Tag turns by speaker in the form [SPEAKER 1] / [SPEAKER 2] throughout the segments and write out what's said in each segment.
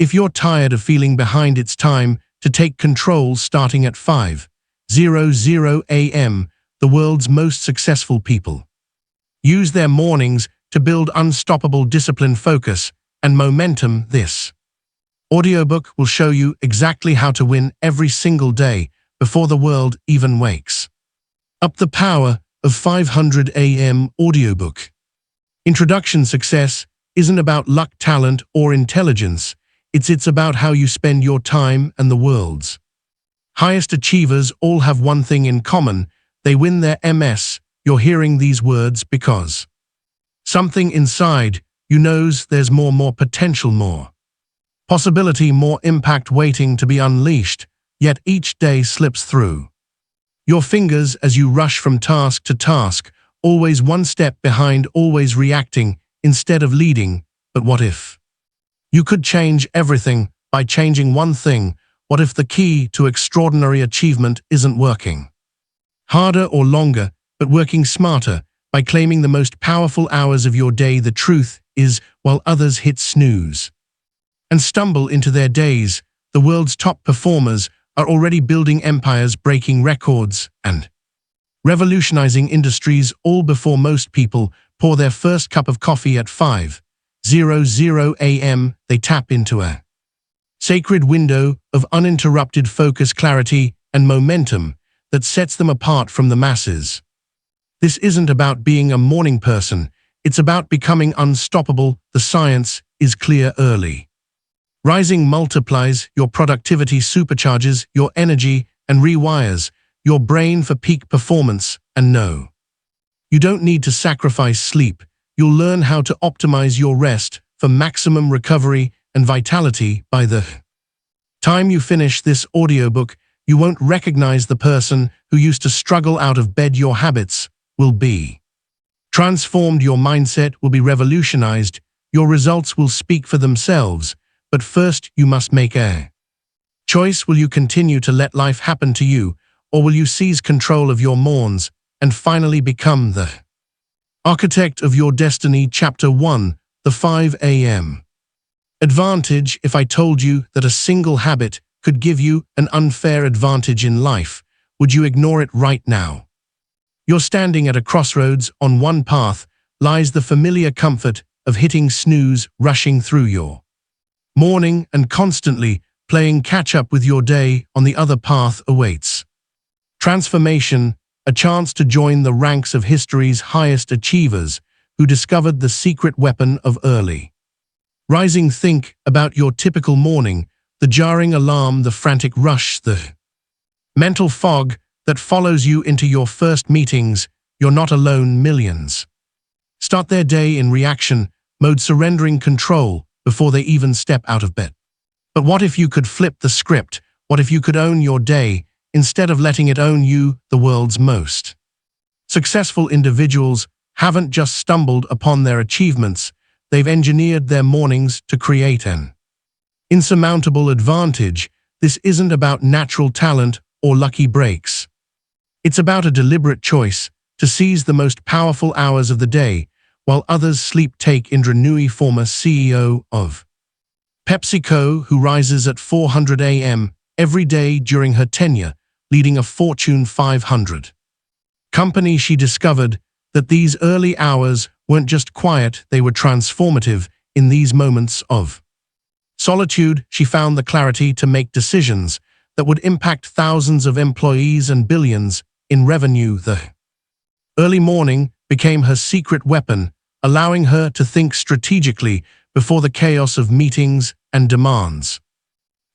[SPEAKER 1] If you're tired of feeling behind, it's time to take control. Starting at 5:00 a.m., the world's most successful people use their mornings to build unstoppable discipline, focus, and momentum. This audiobook will show you exactly how to win every single day before the world even wakes up. The power of 500 a.m. audiobook. Introduction. Success isn't about luck, talent, or intelligence. It's about how you spend your time, and the world's highest achievers all have one thing in common: they win their MS. You're hearing these words because something inside you knows there's more potential, more possibility, more impact waiting to be unleashed. Yet each day slips through your fingers as you rush from task to task, always one step behind, always reacting instead of leading. But what if you could change everything by changing one thing? What if the key to extraordinary achievement isn't working harder or longer, but working smarter, by claiming the most powerful hours of your day? The truth is, while others hit snooze and stumble into their days, the world's top performers are already building empires, breaking records, and revolutionizing industries, all before most people pour their first cup of coffee at 5:00 a.m. They tap into a sacred window of uninterrupted focus, clarity, and momentum that sets them apart from the masses. This isn't about being a morning person, it's about becoming unstoppable. The science is clear: early rising multiplies your productivity, supercharges your energy, and rewires your brain for peak performance. And no, you don't need to sacrifice sleep. You'll learn how to optimize your rest for maximum recovery and vitality. By the time you finish this audiobook, you won't recognize the person who used to struggle out of bed. Your habits will be transformed, your mindset will be revolutionized, your results will speak for themselves. But first, you must make a choice. Will you continue to let life happen to you, or will you seize control of your morns and finally become the architect of your destiny? Chapter 1: The 5 a.m. advantage. If I told you that a single habit could give you an unfair advantage in life, would you ignore it right now? You're standing at a crossroads. On one path lies the familiar comfort of hitting snooze, rushing through your morning, and constantly playing catch-up with your day. On the other path awaits transformation, a chance to join the ranks of history's highest achievers who discovered the secret weapon of early rising. Think about your typical morning: the jarring alarm, the frantic rush, the mental fog that follows you into your first meetings. You're not alone. Millions start their day in reaction mode, surrendering control before they even step out of bed. But what if you could flip the script? What if you could own your day instead of letting it own you? The world's most successful individuals haven't just stumbled upon their achievements, they've engineered their mornings to create an insurmountable advantage. This isn't about natural talent or lucky breaks. It's about a deliberate choice to seize the most powerful hours of the day while others sleep. Take Indra Nooyi, former CEO of PepsiCo, who rises at 4:00 a.m. every day during her tenure, leading a Fortune 500 company. She discovered that these early hours weren't just quiet, they were transformative. In these moments of solitude, she found the clarity to make decisions that would impact thousands of employees and billions in revenue. The early morning became her secret weapon, allowing her to think strategically before the chaos of meetings and demands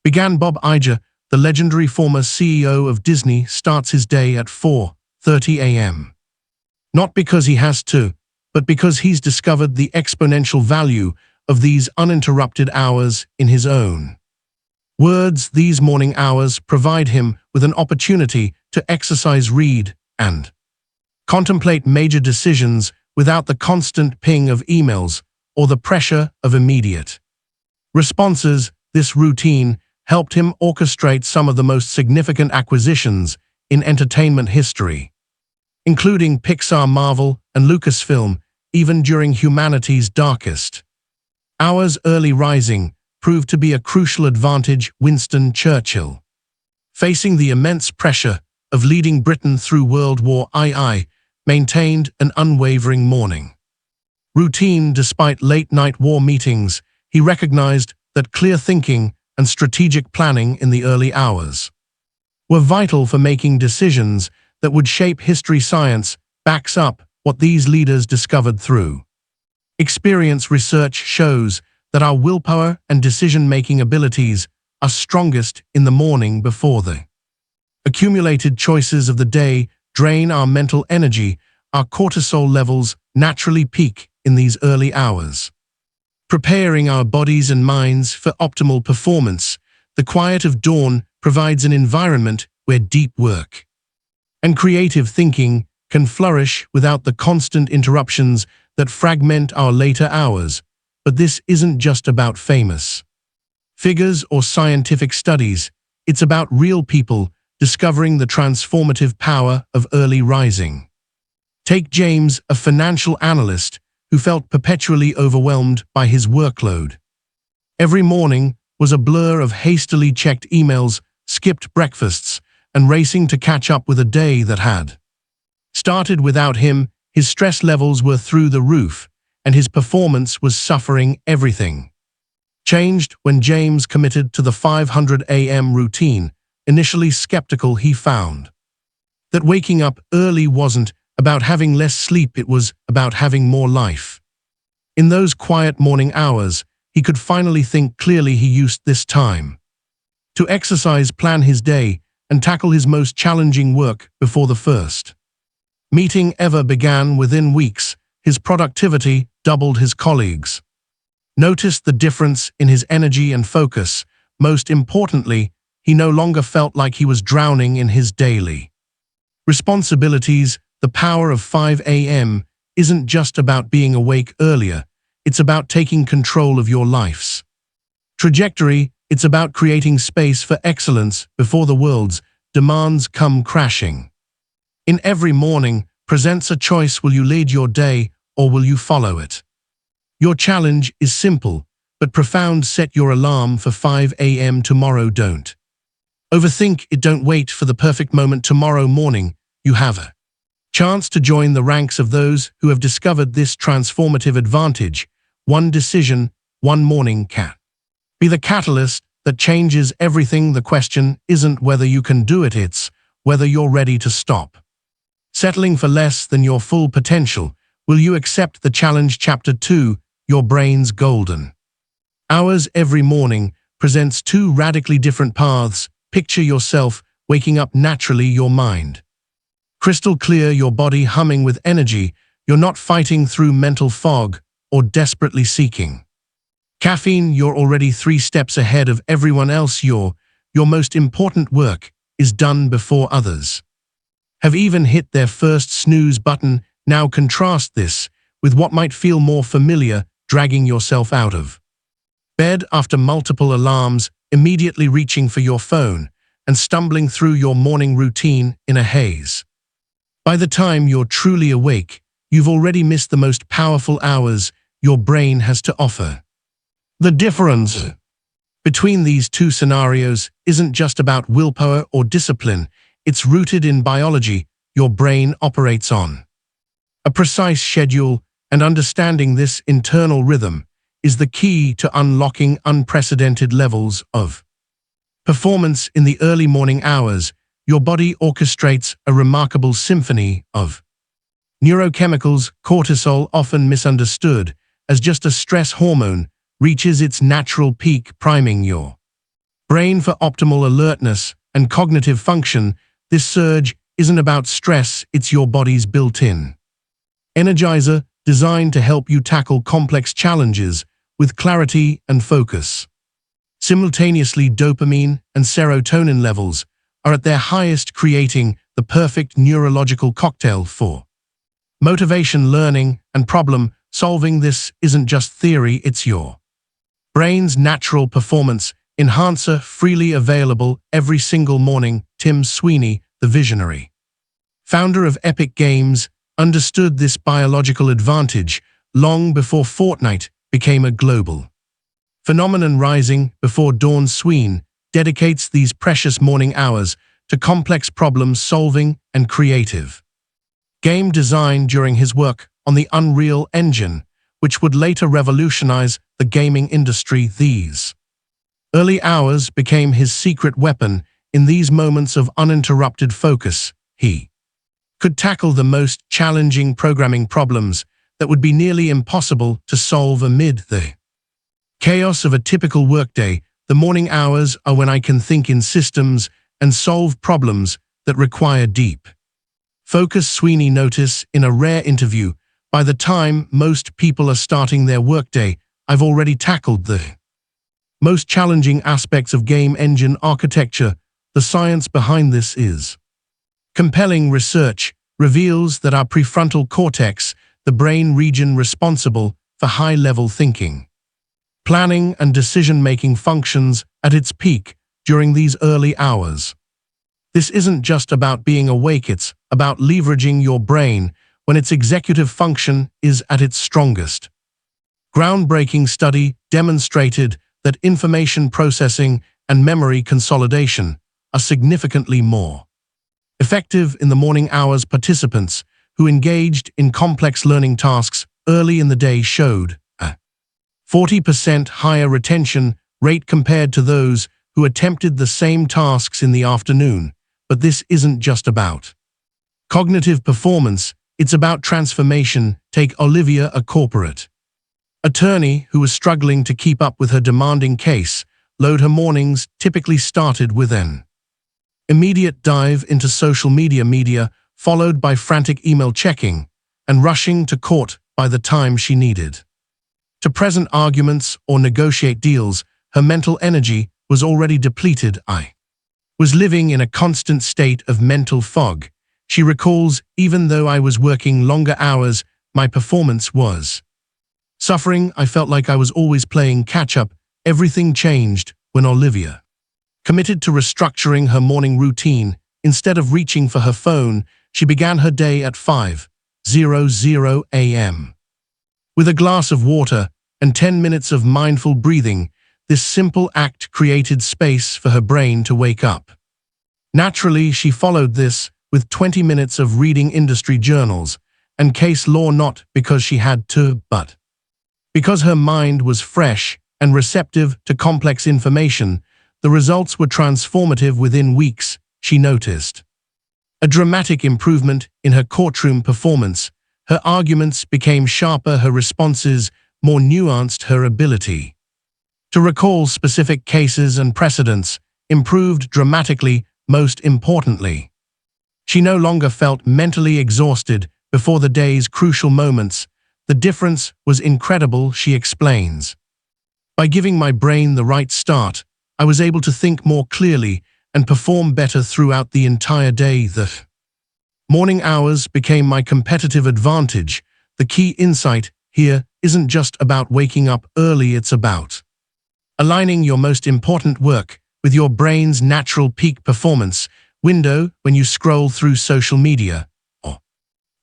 [SPEAKER 1] began. Bob Iger, the legendary former CEO of Disney, starts his day at 4:30 a.m. Not because he has to, but because he's discovered the exponential value of these uninterrupted hours. In his own words, these morning hours provide him with an opportunity to exercise, read, and contemplate major decisions without the constant ping of emails or the pressure of immediate responses. This routine helped him orchestrate some of the most significant acquisitions in entertainment history, including Pixar, Marvel, and Lucasfilm. Even during humanity's darkest hours, early rising proved to be a crucial advantage. Winston Churchill, facing the immense pressure of leading Britain through World War II, maintained an unwavering morning routine despite late-night war meetings. He recognized that clear thinking and strategic planning in the early hours were vital for making decisions that would shape history. Science backs up what these leaders discovered through experience. Research shows that our willpower and decision-making abilities are strongest in the morning before the accumulated choices of the day drain our mental energy. Our cortisol levels naturally peak in these early hours, preparing our bodies and minds for optimal performance. The quiet of dawn provides an environment where deep work and creative thinking can flourish without the constant interruptions that fragment our later hours. But this isn't just about famous figures or scientific studies. It's about real people discovering the transformative power of early rising. Take James, a financial analyst who felt perpetually overwhelmed by his workload. Every morning was a blur of hastily checked emails, skipped breakfasts, and racing to catch up with a day that had started without him. His stress levels were through the roof, and his performance was suffering. Everything changed when James committed to the 500 a.m. routine. Initially skeptical, he found that waking up early wasn't about having less sleep, it was about having more life. In those quiet morning hours, he could finally think clearly. He used this time to exercise, plan his day, and tackle his most challenging work before the first meeting ever began. Within weeks, his productivity doubled. His colleagues noticed the difference in his energy and focus. Most importantly, he no longer felt like he was drowning in his daily responsibilities. The power of 5 a.m. isn't just about being awake earlier. It's about taking control of your life's trajectory. It's about creating space for excellence before the world's demands come crashing. In every morning presents a choice. Will you lead your day or will you follow it? Your challenge is simple but profound. Set your alarm for 5 a.m. tomorrow. Don't overthink it. Don't wait for the perfect moment. Tomorrow morning, you have a chance to join the ranks of those who have discovered this transformative advantage. One decision, one morning can be the catalyst that changes everything. The question isn't whether you can do it, it's whether you're ready to stop settling for less than your full potential. Will you accept the challenge? Chapter 2, Your Brain's Golden Hours. Every morning presents two radically different paths. Picture yourself waking up naturally, your mind crystal clear, your body humming with energy. You're not fighting through mental fog or desperately seeking caffeine. You're already 3 steps ahead of everyone else. Your most important work is done before others have even hit their first snooze button. Now contrast this with what might feel more familiar: dragging yourself out of bed after multiple alarms, immediately reaching for your phone, and stumbling through your morning routine in a haze. By the time you're truly awake, you've already missed the most powerful hours your brain has to offer. The difference between these two scenarios isn't just about willpower or discipline. It's rooted in biology. Your brain operates on a precise schedule, and understanding this internal rhythm is the key to unlocking unprecedented levels of performance. In the early morning hours, your body orchestrates a remarkable symphony of neurochemicals. Cortisol, often misunderstood as just a stress hormone, reaches its natural peak, priming your brain for optimal alertness and cognitive function. This surge isn't about stress, it's your body's built-in energizer, designed to help you tackle complex challenges with clarity and focus. Simultaneously, dopamine and serotonin levels are at their highest, creating the perfect neurological cocktail for motivation, learning, and problem solving. This isn't just theory, it's your brain's natural performance enhancer, freely available every single morning. Tim Sweeney, the visionary founder of Epic Games, understood this biological advantage long before Fortnite became a global Phenomenon rising before dawn. Sween dedicates these precious morning hours to complex problem solving and creative game design during his work on the Unreal Engine, which would later revolutionize the gaming industry. These early hours became his secret weapon. In these moments of uninterrupted focus, he could tackle the most challenging programming problems that would be nearly impossible to solve amid the chaos of a typical workday. The morning hours are when I can think in systems and solve problems that require deep focus. Sweeney notice in a rare interview, by the time most people are starting their workday, I've already tackled the most challenging aspects of game engine architecture. The science behind this is compelling. Research reveals that our prefrontal cortex, the brain region responsible for high-level thinking, planning, and decision-making, functions at its peak during these early hours. This isn't just about being awake, it's about leveraging your brain when its executive function is at its strongest. Groundbreaking study demonstrated that information processing and memory consolidation are significantly more effective in the morning hours. Participants who engaged in complex learning tasks early in the day showed a 40% higher retention rate compared to those who attempted the same tasks in the afternoon. But this isn't just about cognitive performance, it's about transformation. Take Olivia, a corporate attorney who was struggling to keep up with her demanding case load. Her mornings typically started with an immediate dive into social media, followed by frantic email checking and rushing to court. By the time she needed to present arguments or negotiate deals, her mental energy was already depleted. I was living in a constant state of mental fog. She recalls, even though I was working longer hours, my performance was suffering. I felt like I was always playing catch-up. Everything changed when Olivia committed to restructuring her morning routine. Instead of reaching for her phone, she began her day at 5:00 a.m. with a glass of water and 10 minutes of mindful breathing. This simple act created space for her brain to wake up. Naturally, she followed this with 20 minutes of reading industry journals and case law, not because she had to, but because her mind was fresh and receptive to complex information. The results were transformative. Within weeks, she noticed a dramatic improvement in her courtroom performance. Her arguments became sharper, her responses more nuanced, her ability to recall specific cases and precedents improved dramatically. Most importantly, she no longer felt mentally exhausted before the day's crucial moments. The difference was incredible, she explains. By giving my brain the right start, I was able to think more clearly and perform better throughout the entire day. The morning hours became my competitive advantage. The key insight here isn't just about waking up early, it's about aligning your most important work with your brain's natural peak performance window. When you scroll through social media or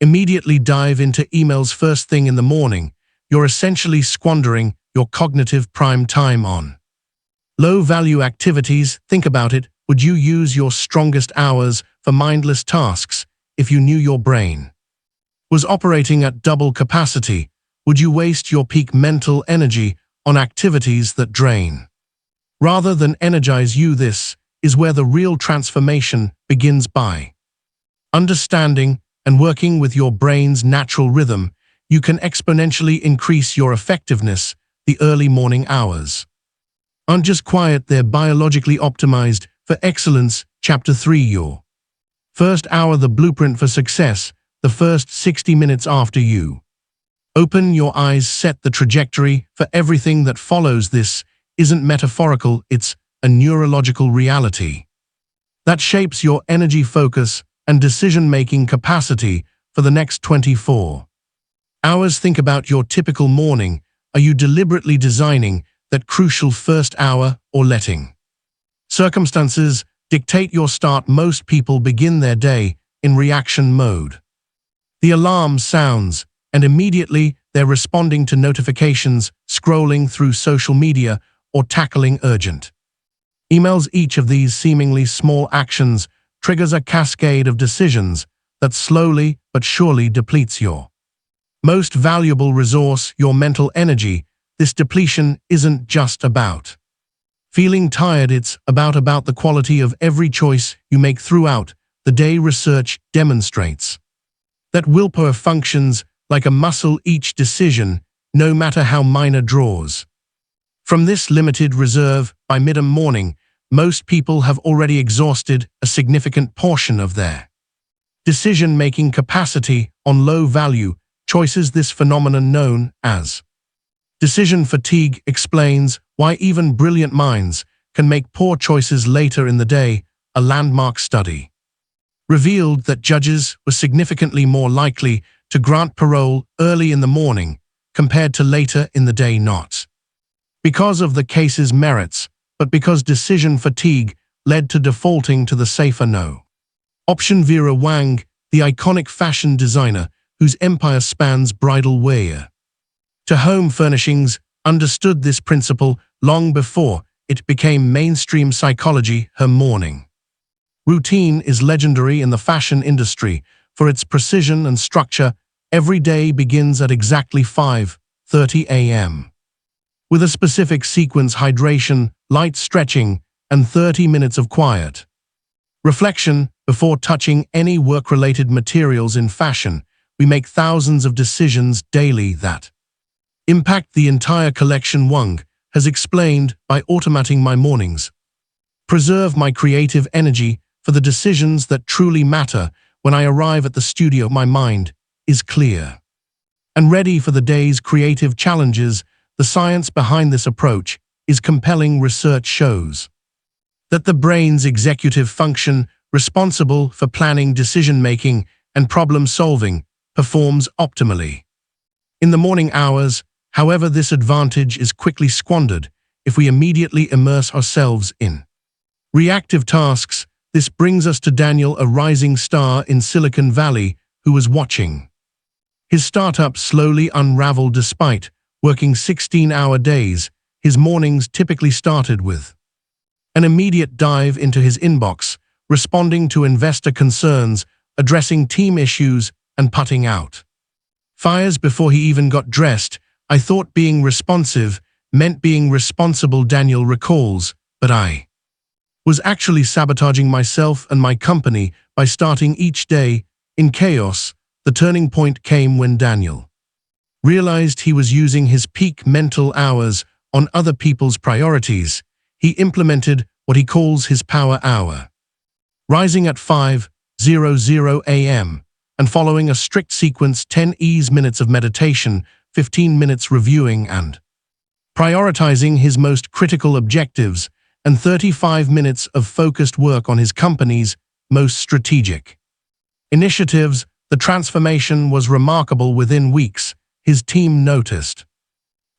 [SPEAKER 1] immediately dive into emails first thing in the morning, you're essentially squandering your cognitive prime time on low-value activities. Think about it. Would you use your strongest hours for mindless tasks if you knew your brain was operating at double capacity? Would you waste your peak mental energy on activities that drain rather than energize you? This is where the real transformation begins. By understanding and working with your brain's natural rhythm, you can exponentially increase your effectiveness. The early morning hours aren't just quiet, they're biologically optimized for excellence. Chapter 3: Your first hour, the blueprint for success. The first 60 minutes after you open your eyes set the trajectory for everything that follows. This isn't metaphorical, it's a neurological reality that shapes your energy, focus, and decision-making capacity for the next 24 hours. Think about your typical morning. Are you deliberately designing that crucial first hour, or letting circumstances dictate your start? Most people begin their day in reaction mode. The alarm sounds, and immediately they're responding to notifications, scrolling through social media, or tackling urgent emails. Each of these seemingly small actions triggers a cascade of decisions that slowly but surely depletes your most valuable resource, your mental energy. This depletion isn't just about feeling tired, it's about the quality of every choice you make throughout the day. Research demonstrates that willpower functions like a muscle. Each decision, no matter how minor, draws from this limited reserve. By mid-morning, most people have already exhausted a significant portion of their decision-making capacity on low-value choices. This phenomenon, known as decision fatigue, explains why even brilliant minds can make poor choices later in the day. A landmark study revealed that judges were significantly more likely to grant parole early in the morning compared to later in the day, not because of the case's merits, but because decision fatigue led to defaulting to the safer no option. Vera Wang, the iconic fashion designer whose empire spans bridal wear to home furnishings, understood this principle long before it became mainstream psychology. Her morning routine is legendary in the fashion industry for its precision and structure. Every day begins at exactly 5:30 a.m. with a specific sequence: hydration, light stretching, and 30 minutes of quiet reflection before touching any work-related materials. In fashion, we make thousands of decisions daily that impact the entire collection. Wang has explained, by automating my mornings, preserve my creative energy for the decisions that truly matter. When I arrive at the studio, my mind is clear and ready for the day's creative challenges. The science behind this approach is compelling. Research shows that the brain's executive function, responsible for planning, decision-making, and problem-solving, performs optimally in the morning hours. However, this advantage is quickly squandered if we immediately immerse ourselves in reactive tasks. This brings us to Daniel, a rising star in Silicon Valley, who was watching his startup slowly unravel. Despite working 16-hour days, his mornings typically started with an immediate dive into his inbox, responding to investor concerns, addressing team issues, and putting out fires before he even got dressed. I thought being responsive meant being responsible, Daniel recalls, but I was actually sabotaging myself and my company by starting each day in chaos. The turning point came when Daniel realized he was using his peak mental hours on other people's priorities. He implemented what he calls his power hour, rising at 5:00 a.m. and following a strict sequence: 10 minutes of meditation, 15 minutes reviewing and prioritizing his most critical objectives, and 35 minutes of focused work on his company's most strategic initiatives. The transformation was remarkable. Within weeks, his team noticed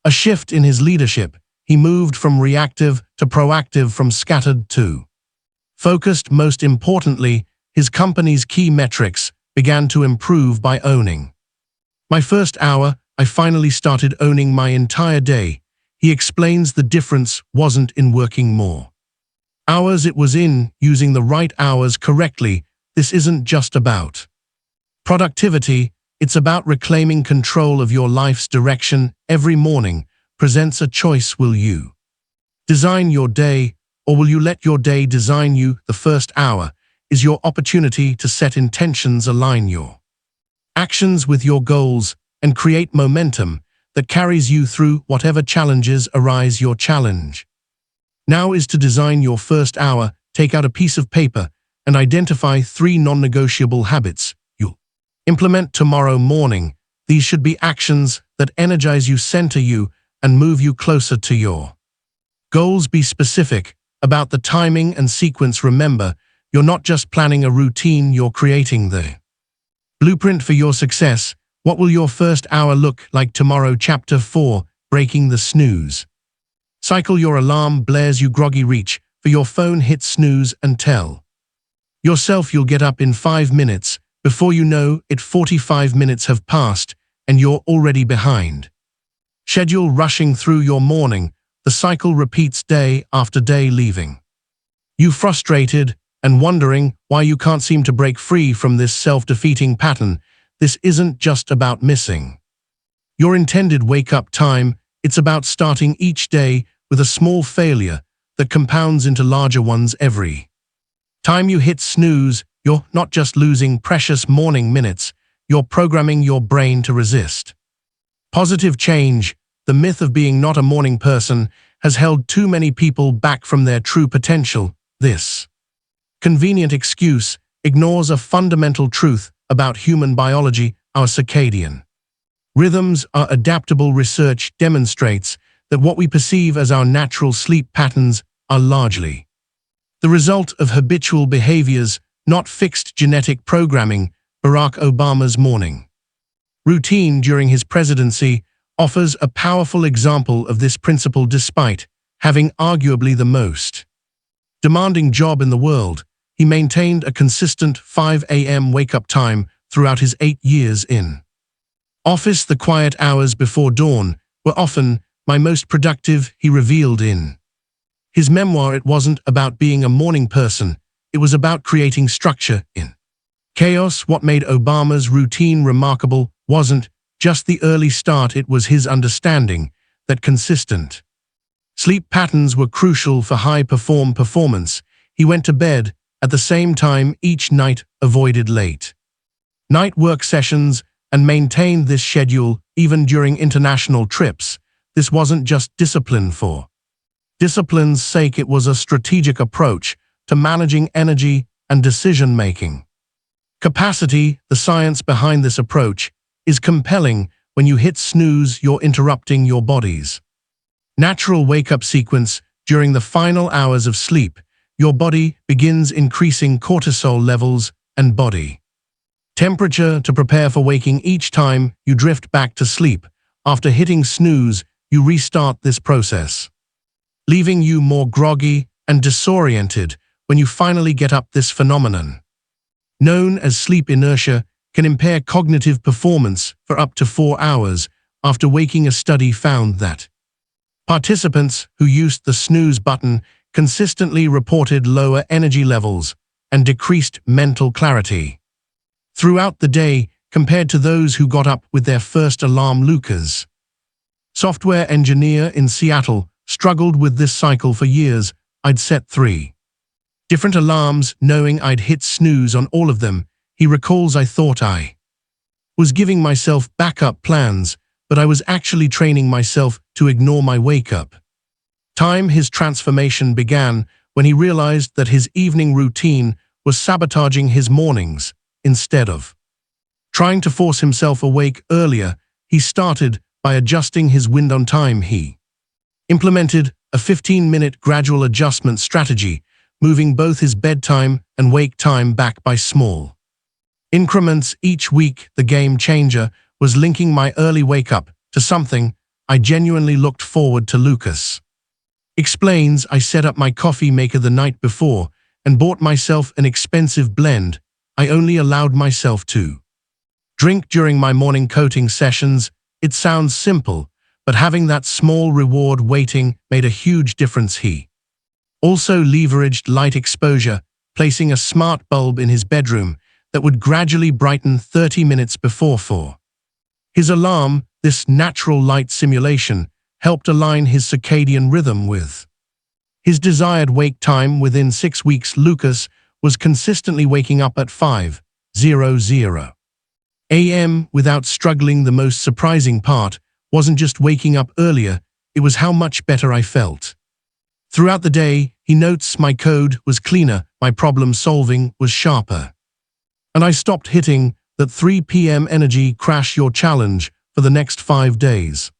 [SPEAKER 1] a shift in his leadership. He moved from reactive to proactive, from scattered to focused. Most importantly, his company's key metrics began to improve. By owning my first hour, I finally started owning my entire day. He explains the difference wasn't in working more hours, it was in using the right hours correctly. This isn't just about productivity, it's about reclaiming control of your life's direction. Every morning presents a choice: will you design your day, or will you let your day design you? The first hour is your opportunity to set intentions, align your actions with your goals, and create momentum that carries you through whatever challenges arise. Your challenge now is to design your first hour. Take out a piece of paper and identify 3 non-negotiable habits you'll implement tomorrow morning. These should be actions that energize you, center you, and move you closer to your goals. Be specific about the timing and sequence. Remember, you're not just planning a routine, you're creating the blueprint for your success. What will your first hour look like tomorrow? Chapter 4: Breaking the Snooze Cycle. Your alarm blares, you groggy reach for your phone, hit snooze, and tell yourself you'll get up in 5 minutes. Before you know it, 45 minutes have passed, and you're already behind schedule, rushing through your morning. the cycle repeats day after day, leaving you frustrated and wondering why you can't seem to break free from this self-defeating pattern. This isn't just about missing your intended wake-up time, it's about starting each day with a small failure that compounds into larger ones every time you hit snooze. You're not just losing precious morning minutes, you're programming your brain to resist positive change. The myth of being not a morning person has held too many people back from their true potential. This convenient excuse ignores a fundamental truth about human biology. Our circadian rhythms are adaptable. Research demonstrates that what we perceive as our natural sleep patterns are largely the result of habitual behaviors, not fixed genetic programming. Barack Obama's morning routine during his presidency offers a powerful example of this principle. Despite having arguably the most demanding job in the world, he maintained a consistent 5 a.m. wake-up time throughout his 8 years in office. The quiet hours before dawn were often my most productive, he revealed in his memoir. It wasn't about being a morning person, it was about creating structure in chaos. What made Obama's routine remarkable wasn't just the early start, it was his understanding that consistent sleep patterns were crucial for performance. He went to bed at the same time each night, avoided late night work sessions, and maintained this schedule even during international trips. This wasn't just discipline for discipline's sake, it was a strategic approach to managing energy and decision-making capacity. The science behind this approach is compelling. When you hit snooze, you're interrupting your body's natural wake-up sequence. During the final hours of sleep, your body begins increasing cortisol levels and body temperature to prepare for waking. Each time you drift back to sleep after hitting snooze, you restart this process, leaving you more groggy and disoriented when you finally get up. This phenomenon, known as sleep inertia, can impair cognitive performance for up to 4 hours after waking. A study found that participants who used the snooze button consistently reported lower energy levels and decreased mental clarity throughout the day compared to those who got up with their first alarm. Lucas, software engineer in Seattle, struggled with this cycle for years. I'd set 3 different alarms, knowing I'd hit snooze on all of them. He recalls, I thought I was giving myself backup plans, but I was actually training myself to ignore my wake-up time. His transformation began when he realized that his evening routine was sabotaging his mornings. Instead of trying to force himself awake earlier, he started by adjusting his window time. He implemented a 15-minute gradual adjustment strategy, moving both his bedtime and wake time back by small increments each week. The game changer was linking my early wake-up to something I genuinely looked forward to. Lucas explains, I set up my coffee maker the night before and bought myself an expensive blend I only allowed myself to drink during my morning coaching sessions. It sounds simple, but having that small reward waiting made a huge difference. He also leveraged light exposure, placing a smart bulb in his bedroom that would gradually brighten 30 minutes before for his alarm. This natural light simulation helped align his circadian rhythm with his desired wake time. Within 6 weeks, Lucas was consistently waking up at 5:00 a.m. without struggling. The most surprising part wasn't just waking up earlier, it was how much better I felt throughout the day. He notes, my code was cleaner, my problem solving was sharper, and I stopped hitting that 3 p.m. energy crash. Your challenge for the next 5 days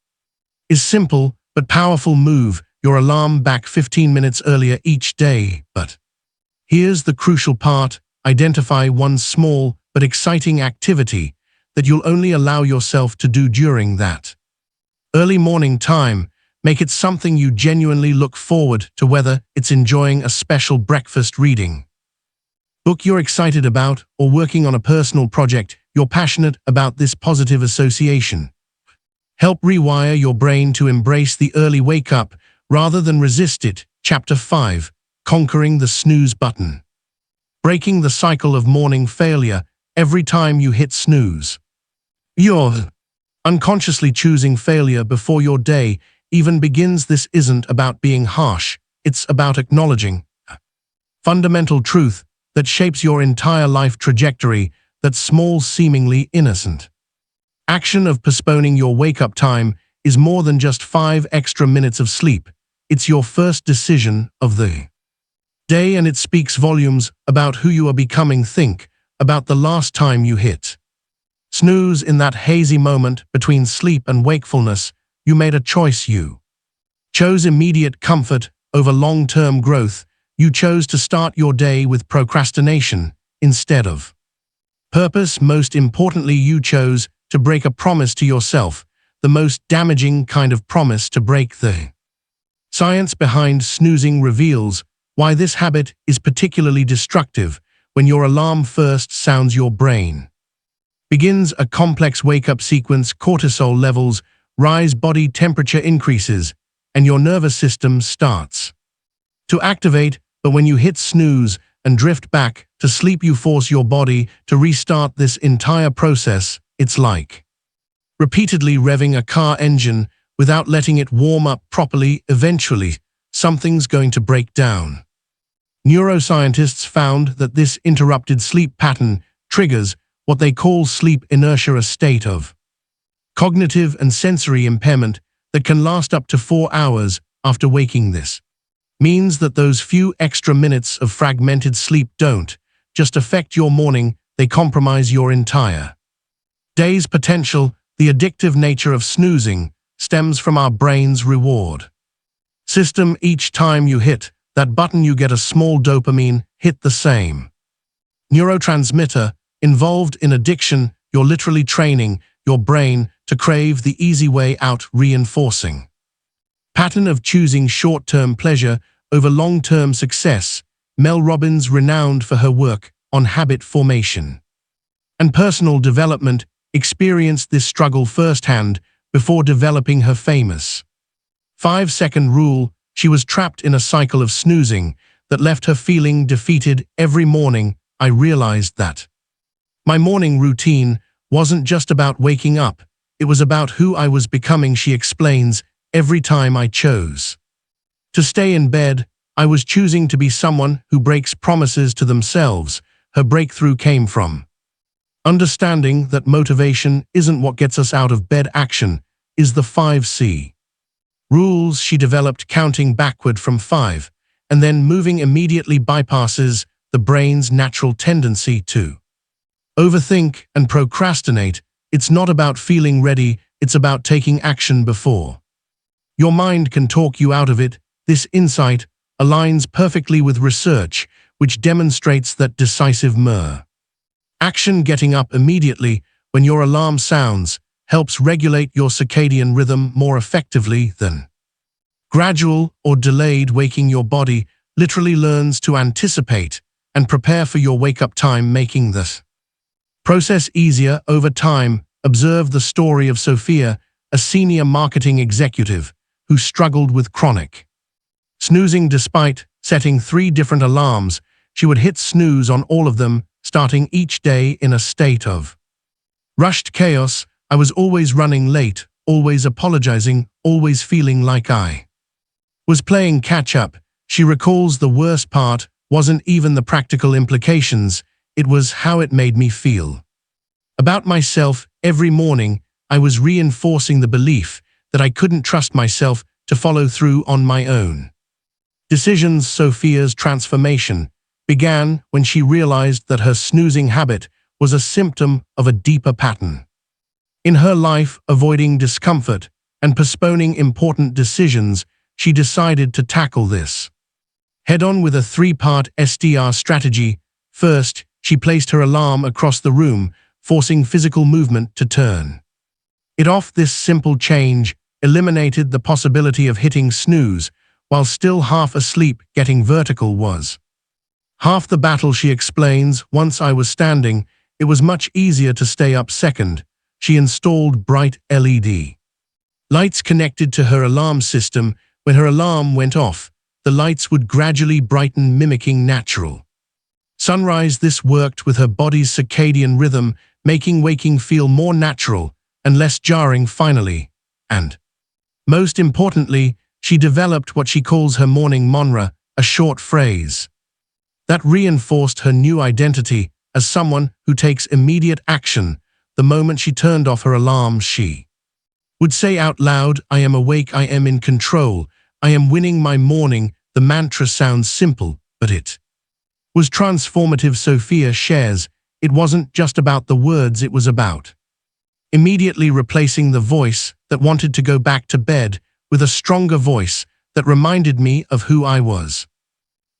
[SPEAKER 1] is simple but powerful. Move your alarm back 15 minutes earlier each day. But here's the crucial part, identify one small but exciting activity that you'll only allow yourself to do during that early morning time. Make it something you genuinely look forward to, whether it's enjoying a special breakfast, reading book you're excited about, or working on a personal project you're passionate about. This positive association help rewire your brain to embrace the early wake-up rather than resist it. Chapter 5. Conquering the snooze button. Breaking the cycle of morning failure every time you hit snooze. You're unconsciously choosing failure before your day even begins. This isn't about being harsh, it's about acknowledging a fundamental truth that shapes your entire life trajectory. That small, seemingly innocent action of postponing your wake-up time is more than just 5 extra minutes of sleep. It's your first decision of the day, and it speaks volumes about who you are becoming. Think about the last time you hit snooze. In that hazy moment between sleep and wakefulness, you made a choice. You chose immediate comfort over long-term growth. You chose to start your day with procrastination instead of purpose. Most importantly, you chose to break a promise to yourself, the most damaging kind of promise to break. The science behind snoozing reveals why this habit is particularly destructive. When your alarm first sounds, your brain begins a complex wake-up sequence. Cortisol levels rise, body temperature increases, and your nervous system starts to activate. But when you hit snooze and drift back to sleep, you force your body to restart this entire process. It's like repeatedly revving a car engine without letting it warm up properly. Eventually, something's going to break down. Neuroscientists found that this interrupted sleep pattern triggers what they call sleep inertia, a state of cognitive and sensory impairment that can last up to 4 hours after waking. This means that those few extra minutes of fragmented sleep don't just affect your morning, they compromise your entire day's potential. The addictive nature of snoozing stems from our brain's reward system. Each time you hit that button, you get a small dopamine hit, the same neurotransmitter involved in addiction. You're literally training your brain to crave the easy way out, reinforcing pattern of choosing short-term pleasure over long-term success. Mel Robbins, renowned for her work on habit formation and personal development, experienced this struggle firsthand before developing her famous 5-second rule. She was trapped in a cycle of snoozing that left her feeling defeated every morning. I realized that my morning routine wasn't just about waking up, it was about who I was becoming. She explains, every time I chose to stay in bed, I was choosing to be someone who breaks promises to themselves. Her breakthrough came from understanding that motivation isn't what gets us out of bed. Action is the 5C rules she developed. Counting backward from 5 and then moving immediately bypasses the brain's natural tendency to overthink and procrastinate. It's not about feeling ready, it's about taking action before your mind can talk you out of it. This insight aligns perfectly with research, which demonstrates that decisive action, getting up immediately when your alarm sounds, helps regulate your circadian rhythm more effectively than gradual or delayed waking. Your body literally learns to anticipate and prepare for your wake-up time, making this process easier over time. Observe the story of Sophia, a senior marketing executive who struggled with chronic snoozing. Despite setting 3 different alarms, she would hit snooze on all of them, starting each day in a state of rushed chaos. I was always running late, always apologizing, always feeling like I was playing catch-up. She recalls the worst part wasn't even the practical implications, it was how it made me feel about myself. Every morning, I was reinforcing the belief that I couldn't trust myself to follow through on my own decisions. Sophia's transformation began when she realized that her snoozing habit was a symptom of a deeper pattern in her life. Avoiding discomfort and postponing important decisions, she decided to tackle this head-on with a 3-part SDR strategy. First, she placed her alarm across the room, forcing physical movement to turn it off. This simple change eliminated the possibility of hitting snooze while still half asleep. Getting vertical was half the battle, she explains. Once I was standing, it was much easier to stay up. Second, she installed bright LED lights connected to her alarm system, When her alarm went off, the lights would gradually brighten, mimicking natural sunrise. This worked with her body's circadian rhythm, making waking feel more natural and less jarring finally. And, most importantly, she developed what she calls her morning mantra, a short phrase that reinforced her new identity as someone who takes immediate action. The moment she turned off her alarm, she would say out loud, "I am awake, I am in control, I am winning my morning." The mantra sounds simple, but it was transformative. Sophia shares, "It wasn't just about the words, it was about immediately replacing the voice that wanted to go back to bed with a stronger voice that reminded me of who I was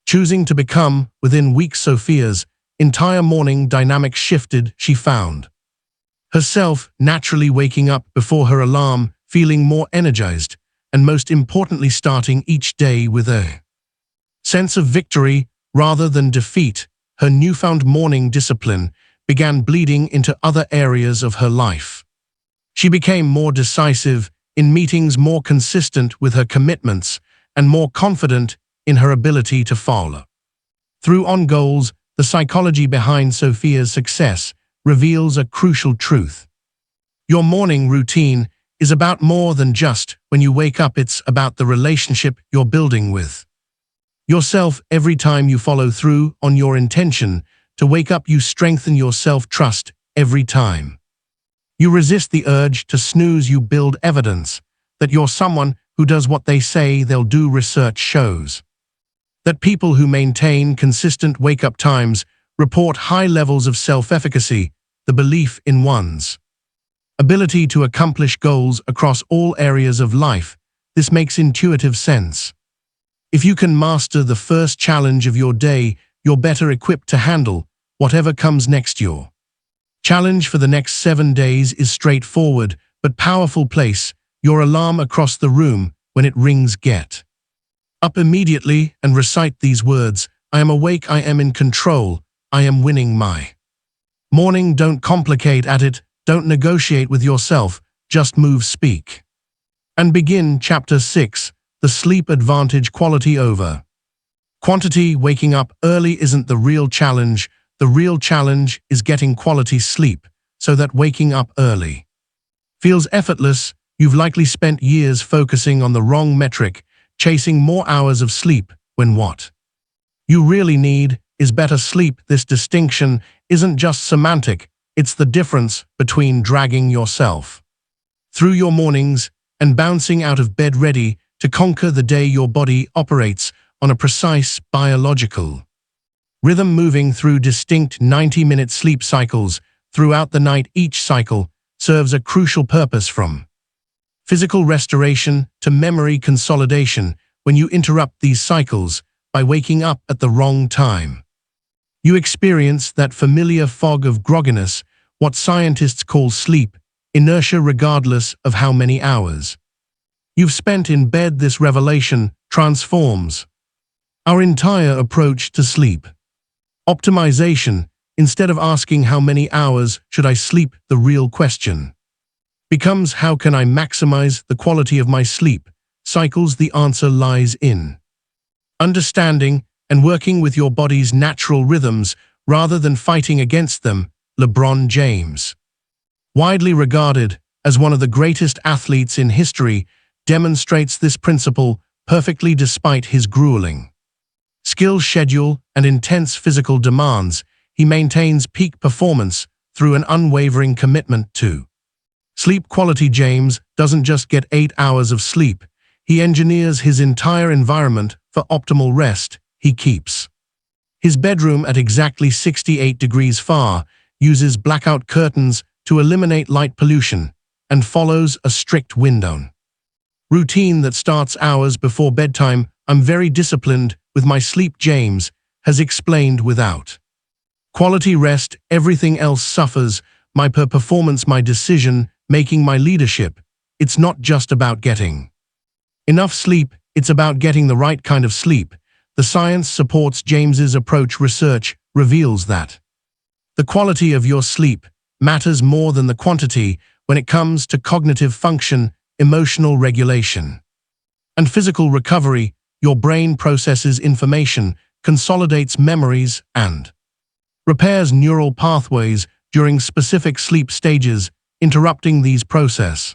[SPEAKER 1] choosing to become." Within weeks, Sophia's entire morning dynamic shifted. She found herself naturally waking up before her alarm, feeling more energized, and most importantly, starting each day with a sense of victory rather than defeat. Her newfound morning discipline began bleeding into other areas of her life. She became more decisive in meetings, more consistent with her commitments, and more confident in her ability to follow through on goals. The psychology behind Sophia's success reveals a crucial truth. Your morning routine is about more than just when you wake up. It's about the relationship you're building with yourself. Every time you follow through on your intention to wake up, you strengthen your self-trust. Every time you resist the urge to snooze, you build evidence that you're someone who does what they say they'll do. Research shows that people who maintain consistent wake-up times report high levels of self-efficacy, the belief in one's ability to accomplish goals across all areas of life. This makes intuitive sense. If you can master the first challenge of your day, you're better equipped to handle whatever comes next. Your challenge for the next 7 days is straightforward but powerful. Place your alarm across the room. When it rings, get up immediately and recite these words: "I am awake, I am in control, I am winning my morning." Don't complicate at it, don't negotiate with yourself, just move, speak, and begin. Chapter 6: The Sleep Advantage. Quality over quantity. Waking up early isn't the real challenge. The real challenge is getting quality sleep so that waking up early feels effortless. You've likely spent years focusing on the wrong metric, chasing more hours of sleep when what you really need is better sleep. This distinction isn't just semantic, it's the difference between dragging yourself through your mornings and bouncing out of bed ready to conquer the day. Your body operates on a precise biological rhythm, moving through distinct 90-minute sleep cycles throughout the night. Each cycle serves a crucial purpose, from physical restoration to memory consolidation. When you interrupt these cycles by waking up at the wrong time, you experience that familiar fog of grogginess, what scientists call sleep inertia, regardless of how many hours you've spent in bed. This revelation transforms our entire approach to sleep optimization. Instead of asking how many hours should I sleep, the real question becomes, how can I maximize the quality of my sleep cycles? The answer lies in understanding and working with your body's natural rhythms rather than fighting against them. LeBron James, widely regarded as one of the greatest athletes in history, demonstrates this principle perfectly. Despite his grueling skill schedule and intense physical demands, he maintains peak performance through an unwavering commitment to sleep quality. James doesn't just get 8 hours of sleep, he engineers his entire environment for optimal rest. He keeps his bedroom at exactly 68 degrees Fahrenheit, uses blackout curtains to eliminate light pollution, and follows a strict window routine that starts hours before bedtime. "I'm very disciplined with my sleep," James has explained. "Without quality rest, everything else suffers. My performance, my decision making, my leadership. It's not just about getting enough sleep, it's about getting the right kind of sleep." The science supports James's approach. Research reveals that the quality of your sleep matters more than the quantity when it comes to cognitive function, emotional regulation, And physical recovery, your brain processes information, consolidates memories, and repairs neural pathways during specific sleep stages, interrupting these processes,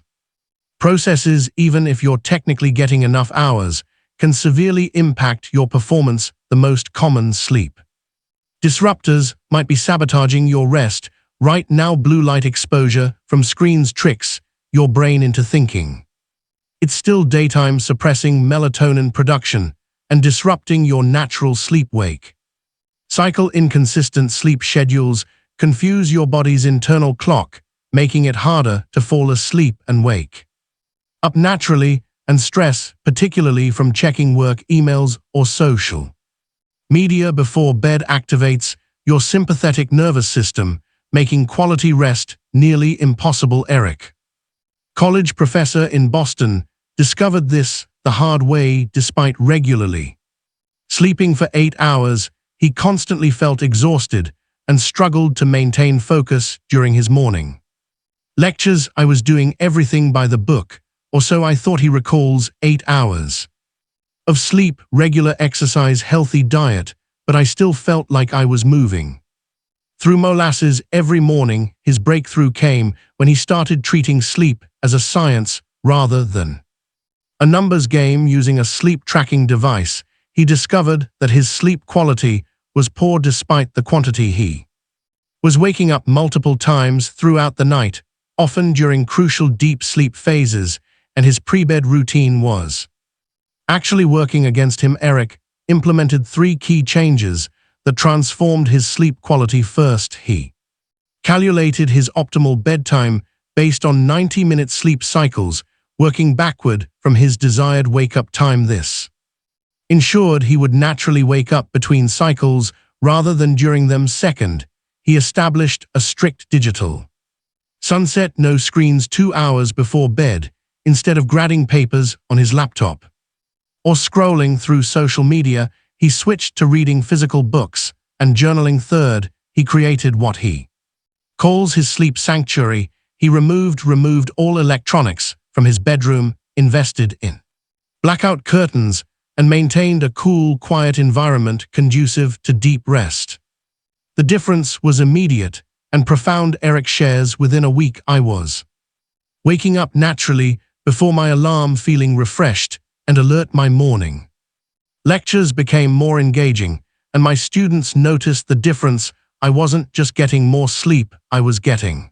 [SPEAKER 1] even if you're technically getting enough hours, can severely impact your performance. The most common sleep disruptors might be sabotaging your rest. Right now, blue light exposure from screens tricks your brain into thinking it's still daytime, suppressing melatonin production and disrupting your natural sleep-wake cycle. Inconsistent sleep schedules confuse your body's internal clock, making it harder to fall asleep and wake up naturally. And stress, particularly from checking work emails or social media before bed, activates your sympathetic nervous system, making quality rest nearly impossible. Eric, college professor in Boston, discovered this the hard way. Despite regularly sleeping for 8 hours, he constantly felt exhausted and struggled to maintain focus during his morning lectures. I was doing everything by the book, or so I thought. He recalls 8 hours of sleep, regular exercise, healthy diet, but I still felt like I was moving through molasses every morning. His breakthrough came when he started treating sleep as a science rather than a numbers game. Using a sleep tracking device, he discovered that his sleep quality was poor despite the quantity. He was waking up multiple times throughout the night, often during crucial deep sleep phases, and his pre-bed routine was actually working against him. Eric implemented 3 key changes that transformed his sleep quality. First, he calculated his optimal bedtime based on 90-minute sleep cycles, working backward from his desired wake-up time. This ensured he would naturally wake up between cycles rather than during them. Second, he established a strict digital sunset, no screens 2 hours before bed. Instead of grading papers on his laptop or scrolling through social media, he switched to reading physical books and journaling. Third, he created what he calls his sleep sanctuary. He removed all electronics from his bedroom, invested in blackout curtains, and maintained a cool, quiet environment conducive to deep rest. The difference was immediate and profound. Eric shares, within a week I was waking up naturally before my alarm, feeling refreshed and alert. My morning lectures became more engaging, and my students noticed the difference. I wasn't just getting more sleep, I was getting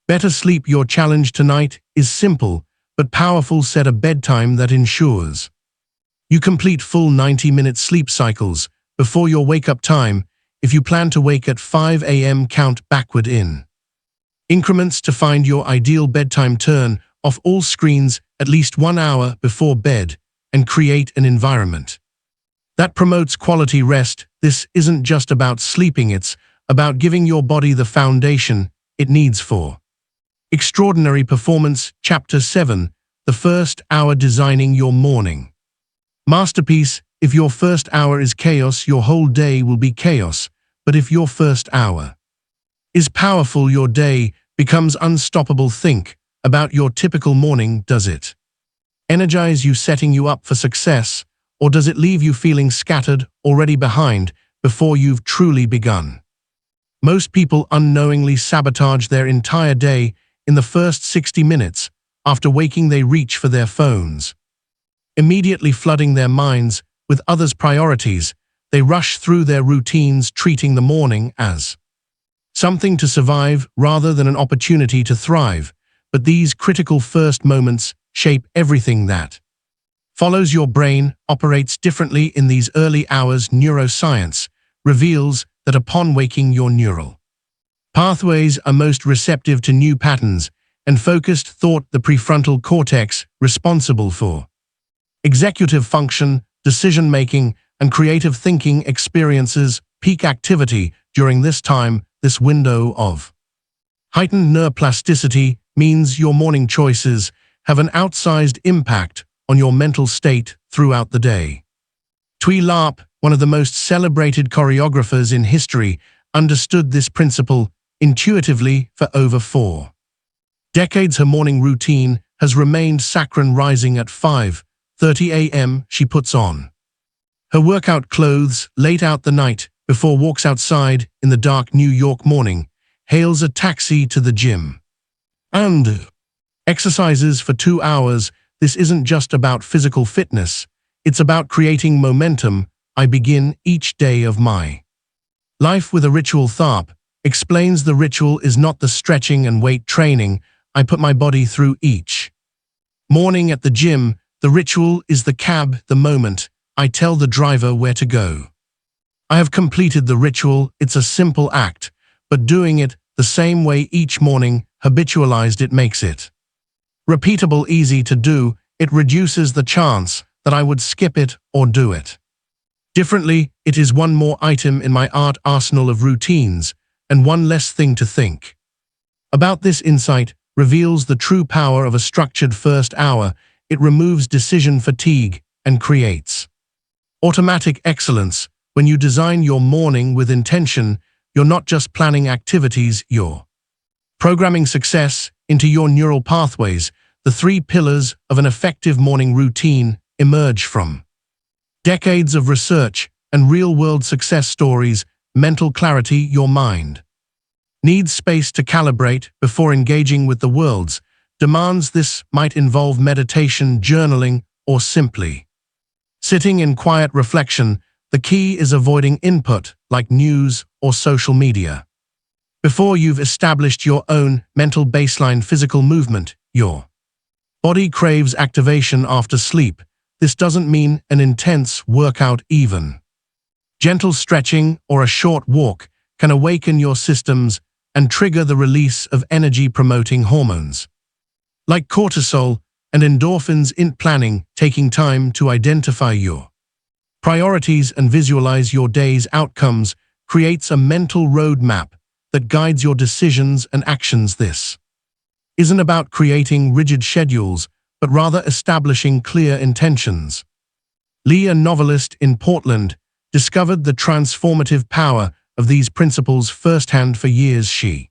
[SPEAKER 1] better sleep. Your challenge tonight is simple but powerful. Set a bedtime that ensures you complete full 90-minute sleep cycles before your wake-up time. If you plan to wake at 5 a.m., count backward in increments to find your ideal bedtime. Turn off all screens at least 1 hour before bed and create an environment that promotes quality rest. This isn't just about sleeping, it's about giving your body the foundation it needs for extraordinary performance. Chapter 7: The First Hour, Designing Your Morning Masterpiece. If your first hour is chaos, your whole day will be chaos. But if your first hour is powerful, your day becomes unstoppable. Think about your typical morning. Does it energize you, setting you up for success, or does it leave you feeling scattered, already behind, before you've truly begun? Most people unknowingly sabotage their entire day in the first 60 minutes. After waking, they reach for their phones, immediately flooding their minds with others' priorities. They rush through their routines, treating the morning as something to survive rather than an opportunity to thrive. But these critical first moments shape everything that follows. Your brain operates differently in these early hours. Neuroscience reveals that upon waking, your neural pathways are most receptive to new patterns and focused thought. The prefrontal cortex, responsible for executive function, decision-making, and creative thinking, experiences peak activity during this time. This window of heightened neuroplasticity means your morning choices have an outsized impact on your mental state throughout the day. Tui Larp, one of the most celebrated choreographers in history, understood this principle intuitively for over 4 decades. Her morning routine has remained sacred, rising at 5 5:30 a.m. she puts on her workout clothes late out the night before walks outside in the dark New York morning, hails a taxi to the gym, and exercises for 2 hours. This isn't just about physical fitness, it's about creating momentum. I begin each day of my life with a ritual. Tharp explains the ritual is not the stretching and weight training I put my body through each morning at the gym. The ritual is the cab, the moment I tell the driver where to go. I have completed the ritual. It's a simple act, but doing it the same way each morning, habitualized, it makes it repeatable, easy to do. It reduces the chance that I would skip it or do it differently. It is one more item in my art arsenal of routines, and one less thing to think about. This insight reveals the true power of a structured first hour. It removes decision fatigue and creates automatic excellence. When you design your morning with intention, you're not just planning activities, you're programming success into your neural pathways. The 3 pillars of an effective morning routine emerge from decades of research and real-world success stories. Mental clarity. Your mind needs space to calibrate before engaging with the world's demands. This might involve meditation, journaling, or simply sitting in quiet reflection. The key is avoiding input like news or social media before you've established your own mental baseline. Physical movement. Your body craves activation after sleep. This doesn't mean an intense workout. Even gentle stretching or a short walk can awaken your systems and trigger the release of energy-promoting hormones like cortisol and endorphins. In planning, taking time to identify your priorities and visualize your day's outcomes creates a mental roadmap that guides your decisions and actions. This isn't about creating rigid schedules, but rather establishing clear intentions. Lee, a novelist in Portland, discovered the transformative power of these principles firsthand. For years, she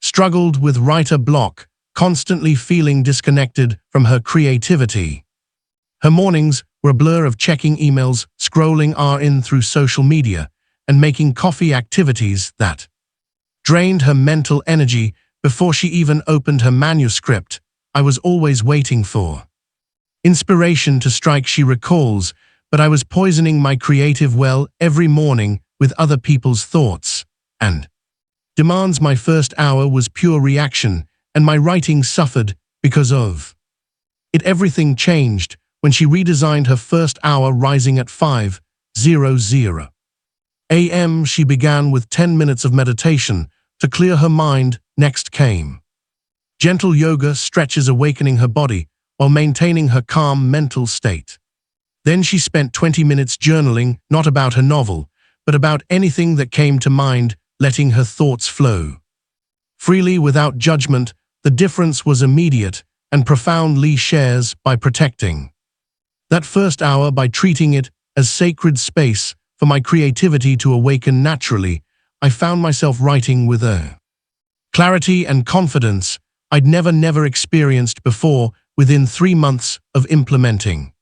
[SPEAKER 1] struggled with writer block, constantly feeling disconnected from her creativity. Her mornings were a blur of checking emails, scrolling in through social media, and making coffee, activities that drained her mental energy. Before she even opened her manuscript, I was always waiting for inspiration to strike, she recalls, but I was poisoning my creative well every morning with other people's thoughts and demands. My first hour was pure reaction, and my writing suffered because of it. Everything changed when she redesigned her first hour, rising at 5:00 a.m. She began with 10 minutes of meditation to clear her mind. Next came gentle yoga stretches, awakening her body while maintaining her calm mental state. Then she spent 20 minutes journaling, not about her novel, but about anything that came to mind, letting her thoughts flow freely without judgment. The difference was immediate and profound. Lee shares, by protecting that first hour, by treating it as sacred space for my creativity to awaken naturally, I found myself writing with a clarity and confidence I'd never experienced before. Within 3 months of implementing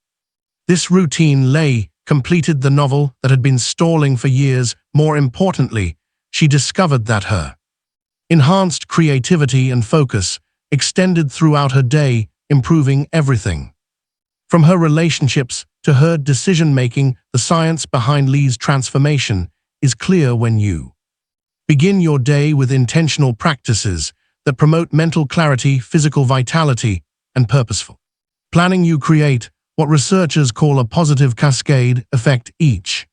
[SPEAKER 1] this routine, Leigh completed the novel that had been stalling for years. More importantly, she discovered that her enhanced creativity and focus extended throughout her day, improving everything from her relationships to her decision-making. The science behind Leigh's transformation is clear. When you begin your day with intentional practices that promote mental clarity, physical vitality, and purposeful planning, you create what researchers call a positive cascade effect. Each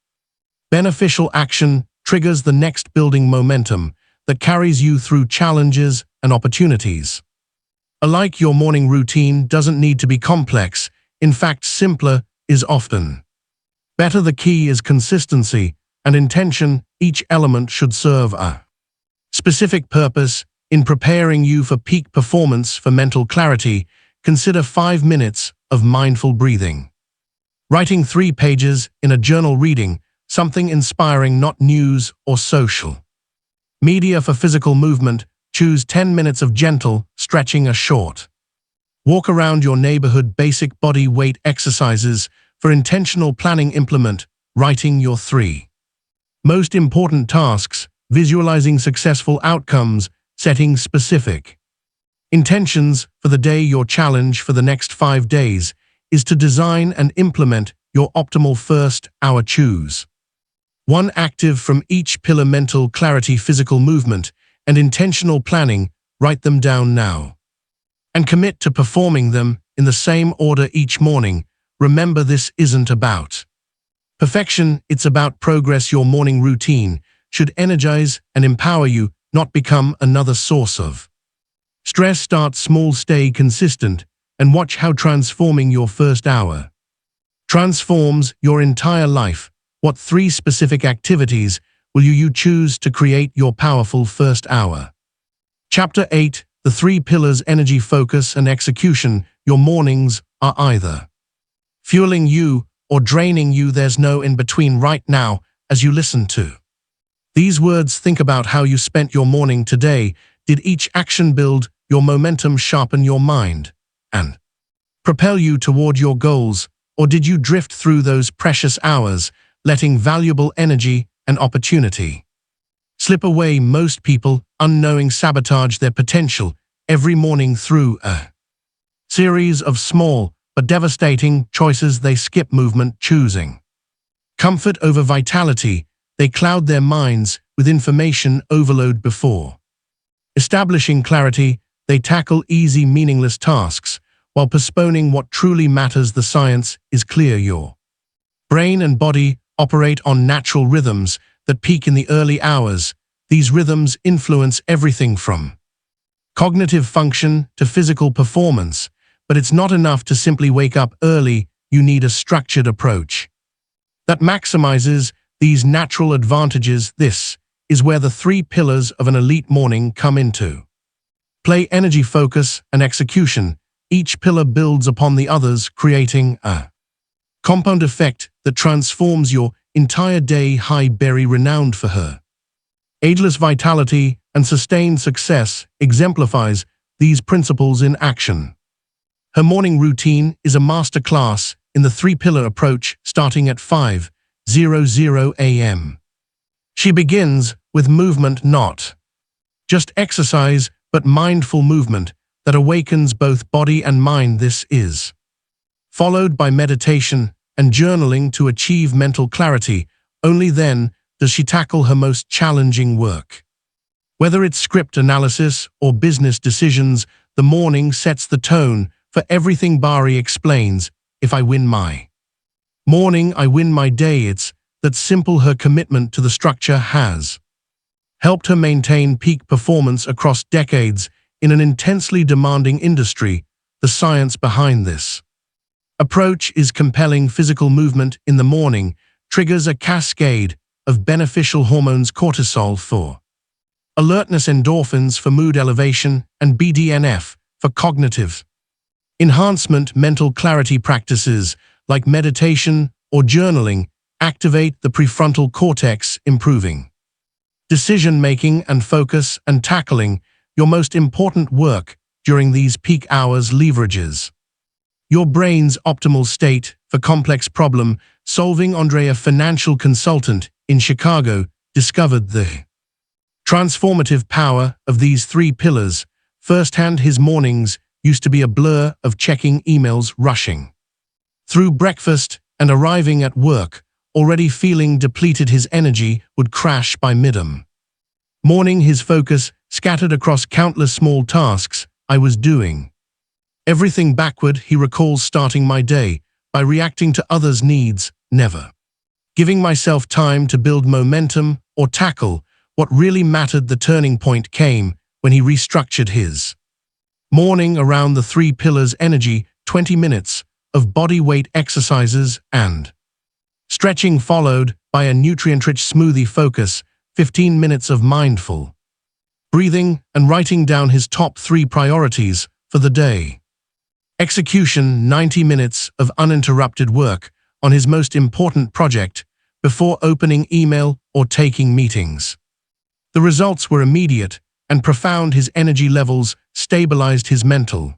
[SPEAKER 1] beneficial action triggers the next, building momentum that carries you through challenges and opportunities alike. Your morning routine doesn't need to be complex. In fact, simpler is often better. The key is consistency and intention. Each element should serve a specific purpose. In preparing you for peak performance. For mental clarity, consider 5 minutes of mindful breathing, writing 3 pages in a journal, reading something inspiring, not news or social media. For physical movement, choose 10 minutes of gentle stretching, a short Walk around your neighborhood. Basic body weight exercises for intentional planning. Implement writing your 3 most important tasks, visualizing successful outcomes, setting specific intentions for the day. Your challenge for the next 5 days is to design and implement your optimal first hour. Choose one active from each pillar: mental clarity, physical movement, and intentional planning. Write them down now and commit to performing them in the same order each morning. Remember, this isn't about perfection, it's about progress. Your morning routine should energize and empower you, not become another source of stress. Start small, stay consistent, and watch how transforming your first hour transforms your entire life. What 3 specific activities will you choose to create your powerful first hour? Chapter 8: The 3 Pillars: Energy, Focus, and Execution. Your mornings are either fueling you or draining you. There's no in between. Right now, as you listen to these words, think about how you spent your morning today. Did each action build your momentum, sharpen your mind, and propel you toward your goals? Or did you drift through those precious hours, letting valuable energy and opportunity slip away? Most people, unknowing, sabotage their potential every morning through a series of small but devastating choices. They skip movement, choosing comfort over vitality. They cloud their minds with information overload. Before establishing clarity, they tackle easy, meaningless tasks while postponing what truly matters. The science is clear. Your brain and body operate on natural rhythms that peak in the early hours. These rhythms influence everything from cognitive function to physical performance. But it's not enough to simply wake up early. You need a structured approach that maximizes these natural advantages. This is where the 3 pillars of an elite morning come into play: energy, focus, and execution. Each pillar builds upon the others, creating a compound effect that transforms your entire day. Halle Berry, renowned for her ageless vitality and sustained success, exemplifies these principles in action. Her morning routine is a masterclass in the 3-pillar approach. Starting at 5:00 a.m. She begins with movement, not just exercise, but mindful movement that awakens both body and mind. This is followed by meditation and journaling to achieve mental clarity. Only then does she tackle her most challenging work. Whether it's script analysis or business decisions, the morning sets the tone for everything. Bari explains, "If I win my morning, I win my day." It's that simple. Her commitment to the structure has helped her maintain peak performance across decades in an intensely demanding industry. The science behind this approach is compelling. Physical movement in the morning triggers a cascade of beneficial hormones: cortisol for alertness, endorphins for mood elevation, and BDNF for cognitive enhancement. Mental clarity practices like meditation or journaling activate the prefrontal cortex, improving decision-making and focus, and tackling your most important work during these peak hours leverages your brain's optimal state for complex problem solving. Andre, a financial consultant in Chicago, discovered the transformative power of these 3 pillars firsthand. His mornings used to be a blur of checking emails, rushing through breakfast, and arriving at work already feeling depleted. His energy would crash by mid-morning, his focus scattered across countless small tasks. "I was doing everything backward," he recalls, "starting my day by reacting to others' needs, never giving myself time to build momentum or tackle what really mattered." The turning point came when he restructured his morning around the 3 pillars: energy, 20 minutes of body weight exercises and stretching, followed by a nutrient-rich smoothie; focus, 15 minutes of mindful breathing and writing down his top 3 priorities for the day; execution, 90 minutes of uninterrupted work on his most important project before opening email or taking meetings. The results were immediate and profound. His energy levels stabilized, his mental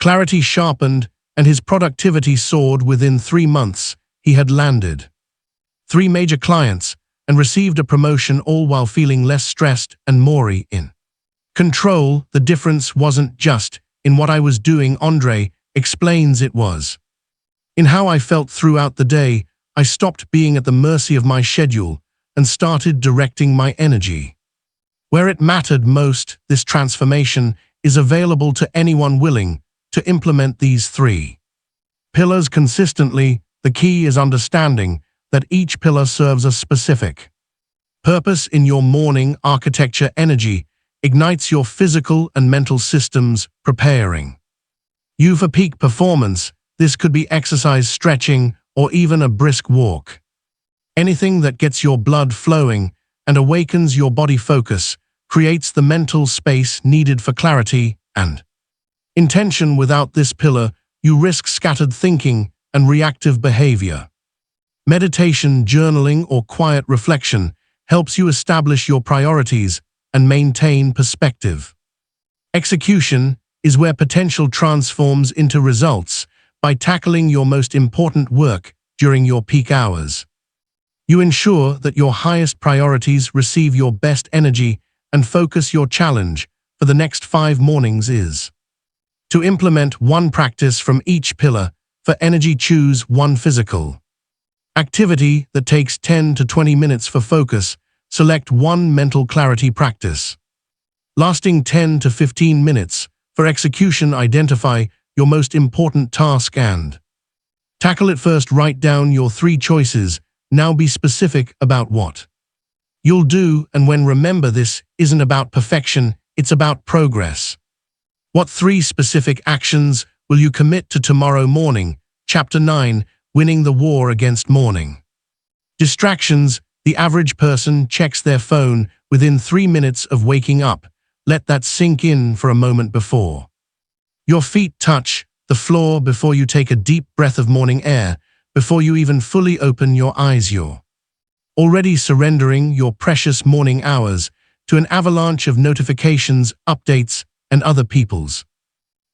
[SPEAKER 1] Clarity sharpened, and his productivity soared. Within 3 months. He had landed 3 major clients and received a promotion, all while feeling less stressed and more in control. The difference wasn't just in what I was doing, Andre explains, it was in how I felt throughout the day. I stopped being at the mercy of my schedule and started directing my energy where it mattered most. This transformation is available to anyone willing to implement these 3 pillars consistently. The key is understanding that each pillar serves a specific purpose in your morning architecture. Energy ignites your physical and mental systems, preparing you for peak performance. This could be exercise, stretching, or even a brisk walk. Anything that gets your blood flowing and awakens your body. Focus creates the mental space needed for clarity and intention. Without this pillar, you risk scattered thinking and reactive behavior. Meditation, journaling, or quiet reflection helps you establish your priorities and maintain perspective. Execution is where potential transforms into results. By tackling your most important work during your peak hours, you ensure that your highest priorities receive your best energy and focus. Your challenge for the next 5 mornings is to implement one practice from each pillar. For energy, choose one physical activity that takes 10 to 20 minutes. For focus, select one mental clarity practice lasting 10 to 15 minutes. For execution, identify your most important task and tackle it first. Write down your 3 choices. Now be specific about what you'll do and when. Remember, this isn't about perfection, it's about progress. What 3 specific actions will you commit to tomorrow morning? Chapter 9: Winning the War Against Morning Distractions. The average person checks their phone within 3 minutes of waking up. Let that sink in for a moment. Before your feet touch the floor, before you take a deep breath of morning air, before you even fully open your eyes, you're already surrendering your precious morning hours to an avalanche of notifications, updates, and other people's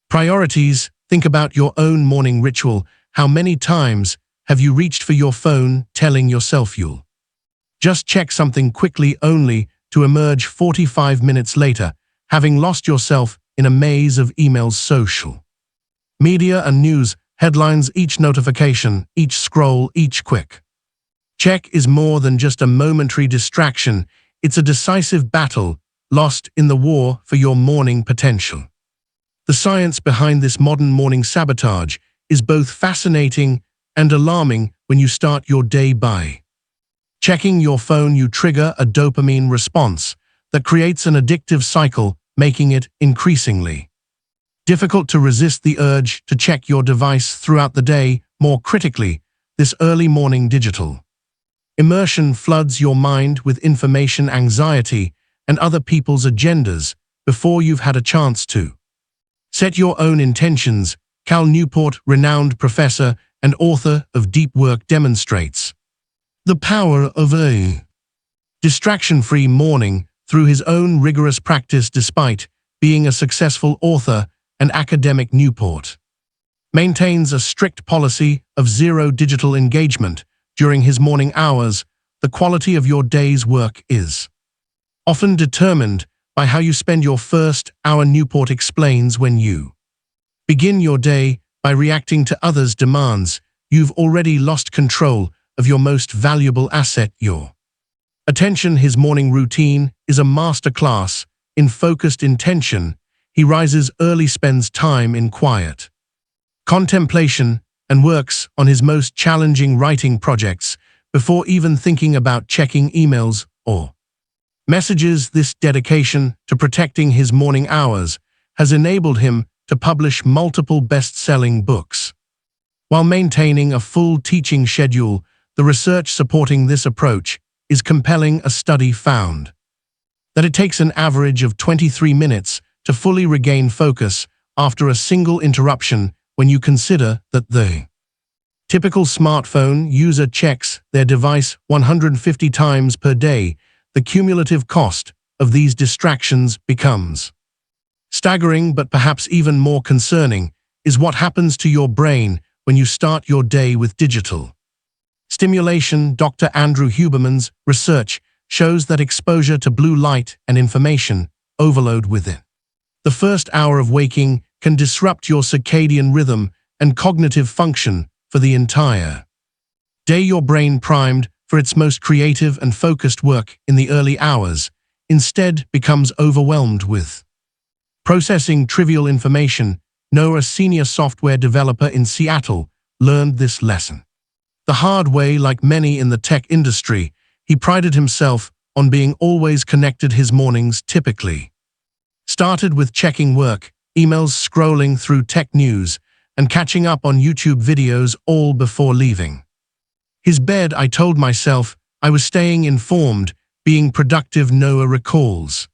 [SPEAKER 1] priorities. Think about your own morning ritual. How many times have you reached for your phone, telling yourself you'll just check something quickly, only to emerge 45 minutes later, having lost yourself in a maze of emails, social media, and news headlines? Each notification, each scroll, each quick check is more than just a momentary distraction. It's a decisive battle lost in the war for your morning potential. The science behind this modern morning sabotage is both fascinating and alarming. When you start your day by checking your phone, you trigger a dopamine response that creates an addictive cycle, making it increasingly difficult to resist the urge to check your device throughout the day. More critically, this early morning digital immersion floods your mind with information, anxiety, and other people's agendas before you've had a chance to set your own intentions. Cal Newport, renowned professor and author of Deep Work, demonstrates the power of a distraction-free morning through his own rigorous practice. Despite being a successful author and academic, Newport maintains a strict policy of zero digital engagement during his morning hours. The quality of your day's work is often determined by how you spend your first hour. Newport explains, when you begin your day by reacting to others' demands, you've already lost control of your most valuable asset, your attention. His morning routine is a masterclass in focused intention. He rises early, spends time in quiet contemplation, and works on his most challenging writing projects before even thinking about checking emails or messages. This dedication to protecting his morning hours has enabled him to publish multiple best-selling books while maintaining a full teaching schedule. The research supporting this approach is compelling. A study found that it takes an average of 23 minutes to fully regain focus after a single interruption. When you consider that the typical smartphone user checks their device 150 times per day, the cumulative cost of these distractions becomes staggering. But perhaps even more concerning is what happens to your brain when you start your day with digital stimulation. Dr. Andrew Huberman's research shows that exposure to blue light and information overload within the first hour of waking can disrupt your circadian rhythm and cognitive function for the entire day. Your brain, primed for its most creative and focused work in the early hours, instead becomes overwhelmed with processing trivial information. Noah, a senior software developer in Seattle, learned this lesson the hard way. Like many in the tech industry, he prided himself on being always connected. His mornings typically started with checking work emails, scrolling through tech news, and catching up on YouTube videos, all before leaving his bed. I told myself I was staying informed, being productive, Noah recalls.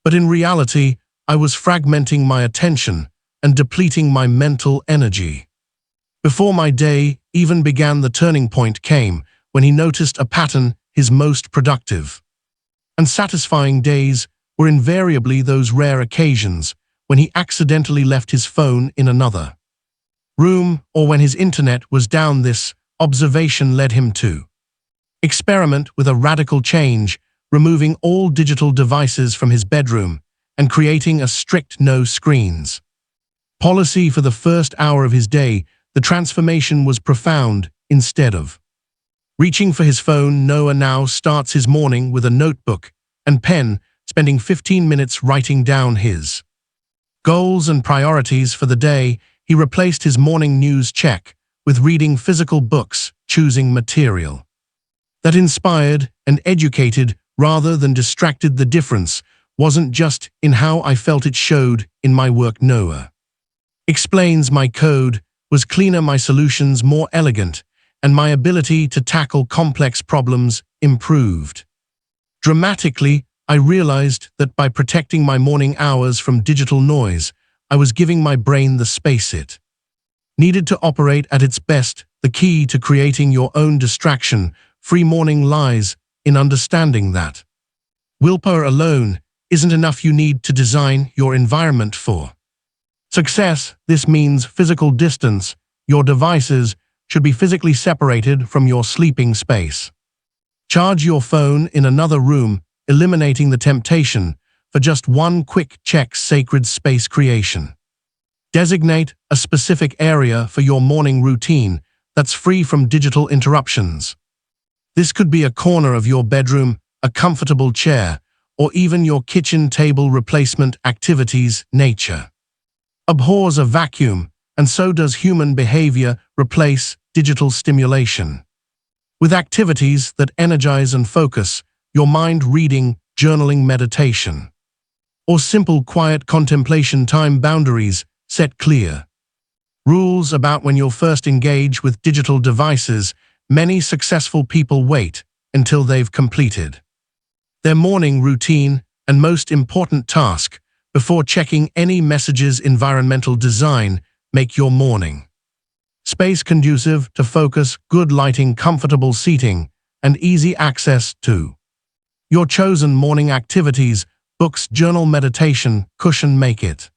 [SPEAKER 1] But in reality, I was fragmenting my attention and depleting my mental energy. Before my day even began, the turning point came when he noticed a pattern. His most productive and satisfying days were invariably those rare occasions when he accidentally left his phone in another room or when his internet was down. This observation led him to experiment with a radical change, removing all digital devices from his bedroom and creating a strict no screens policy for the first hour of his day. The transformation was profound. Instead of reaching for his phone, Noah now starts his morning with a notebook and pen, spending 15 minutes writing down his goals and priorities for the day. He replaced his morning news check with reading physical books, choosing material that inspired and educated rather than distracted. The difference wasn't just in how I felt, it showed in my work. Noah explains, my code was cleaner, my solutions more elegant, and my ability to tackle complex problems improved dramatically. I realized that by protecting my morning hours from digital noise, I was giving my brain the space it needed to operate at its best. The key to creating your own distraction-free morning lies in understanding that willpower alone isn't enough. You need to design your environment for success. This means physical distance. Your devices should be physically separated from your sleeping space. Charge your phone in another room, eliminating the temptation for just one quick check. Sacred space creation. Designate a specific area for your morning routine that's free from digital interruptions. This could be a corner of your bedroom, a comfortable chair, or even your kitchen table. Replacement activities. Nature abhors a vacuum, and so does human behavior. Replace digital stimulation with activities that energize and focus your mind. Reading, journaling, meditation, or simple quiet contemplation. Time boundaries. Set clear rules about when you'll first engage with digital devices. Many successful people wait until they've completed their morning routine and most important task before checking any messages. Environmental design. Make your morning space conducive to focus. Good lighting, comfortable seating, and easy access to your chosen morning activities. Books, journal, meditation, cushion. Make it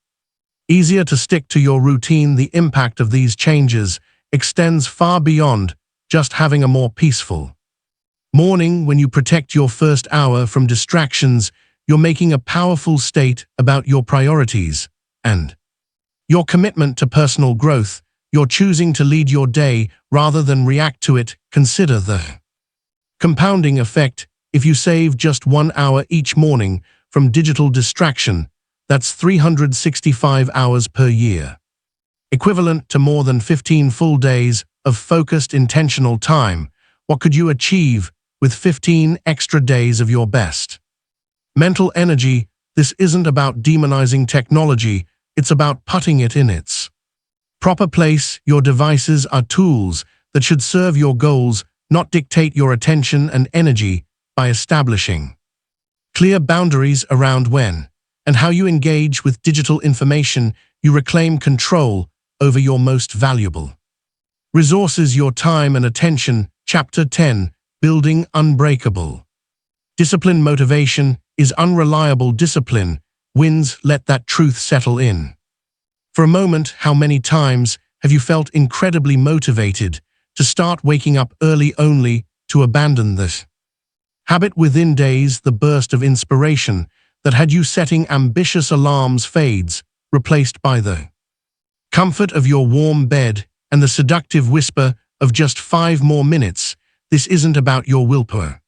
[SPEAKER 1] easier to stick to your routine. The impact of these changes extends far beyond just having a more peaceful morning. When you protect your first hour from distractions, you're making a powerful state about your priorities and your commitment to personal growth. You're choosing to lead your day rather than react to it. Consider the compounding effect. If you save just 1 hour each morning from digital distraction, that's 365 hours per year, equivalent to more than 15 full days of focused, intentional time. What could you achieve with 15 extra days of your best mental energy? This isn't about demonizing technology, it's about putting it in its proper place. Your devices are tools that should serve your goals, not dictate your attention and energy. By establishing clear boundaries around when and how you engage with digital information, you reclaim control over your most valuable resources, your time and attention. Chapter 10. Building unbreakable discipline. Motivation is unreliable. Discipline wins. Let that truth settle in. For a moment, how many times have you felt incredibly motivated to start waking up early only to abandon this habit within days? The burst of inspiration that had you setting ambitious alarms fades, replaced by the comfort of your warm bed and the seductive whisper of just 5 more minutes. This isn't about your willpower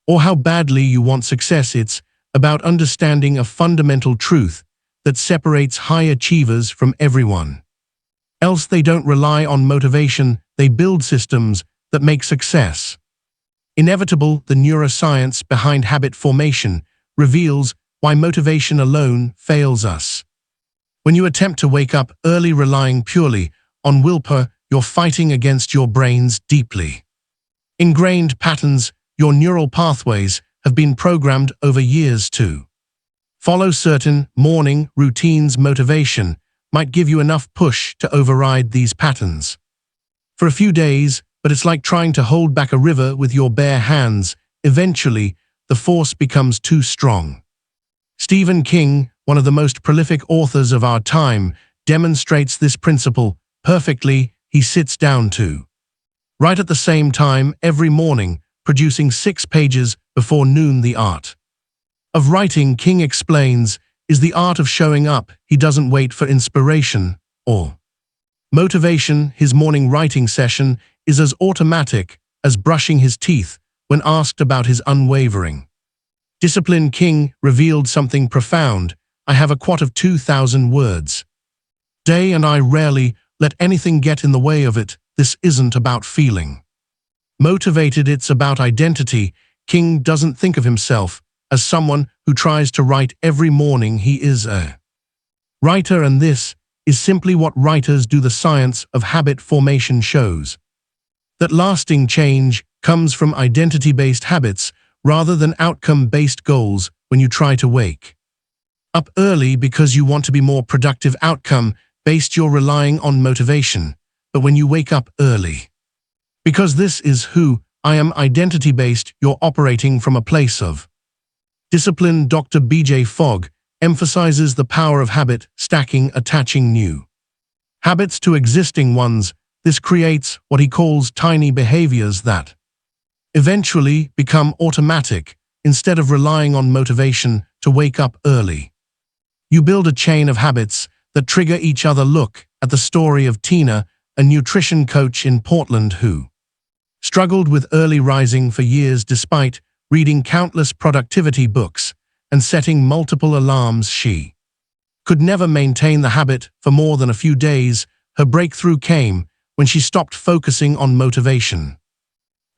[SPEAKER 1] or how badly you want success. It's about understanding a fundamental truth that separates high achievers from everyone else. They don't rely on motivation, they build systems that make success inevitable. The neuroscience behind habit formation reveals why motivation alone fails us. When you attempt to wake up early relying purely on willpower, you're fighting against your brain's deeply ingrained patterns. Your neural pathways have been programmed over years to follow certain morning routines. Motivation might give you enough push to override these patterns for a few days, but it's like trying to hold back a river with your bare hands. Eventually, the force becomes too strong. Stephen King, one of the most prolific authors of our time, demonstrates this principle perfectly. He sits down to write at the same time every morning, producing 6 pages before noon. The art of writing, King explains, is the art of showing up. He doesn't wait for inspiration or motivation. His morning writing session is as automatic as brushing his teeth. When asked about his unwavering discipline, King revealed something profound. I have a quota of 2,000 words a day, and I rarely let anything get in the way of it. This isn't about feeling motivated, it's about identity. King doesn't think of himself as someone who tries to write every morning. He is a writer, and this is simply what writers do. The science of habit formation shows that lasting change comes from identity-based habits rather than outcome-based goals. When you try to wake up early because you want to be more productive, outcome-based, you're relying on motivation. But when you wake up early because this is who I am, identity-based, you're operating from a place of discipline. Dr. B.J. Fogg emphasizes the power of habit stacking, attaching new habits to existing ones. This creates what he calls tiny behaviors that eventually become automatic. Instead of relying on motivation to wake up early, you build a chain of habits that trigger each other. Look at the story of Tina, a nutrition coach in Portland who struggled with early rising for years. Despite reading countless productivity books and setting multiple alarms, she could never maintain the habit for more than a few days. Her breakthrough came when she stopped focusing on motivation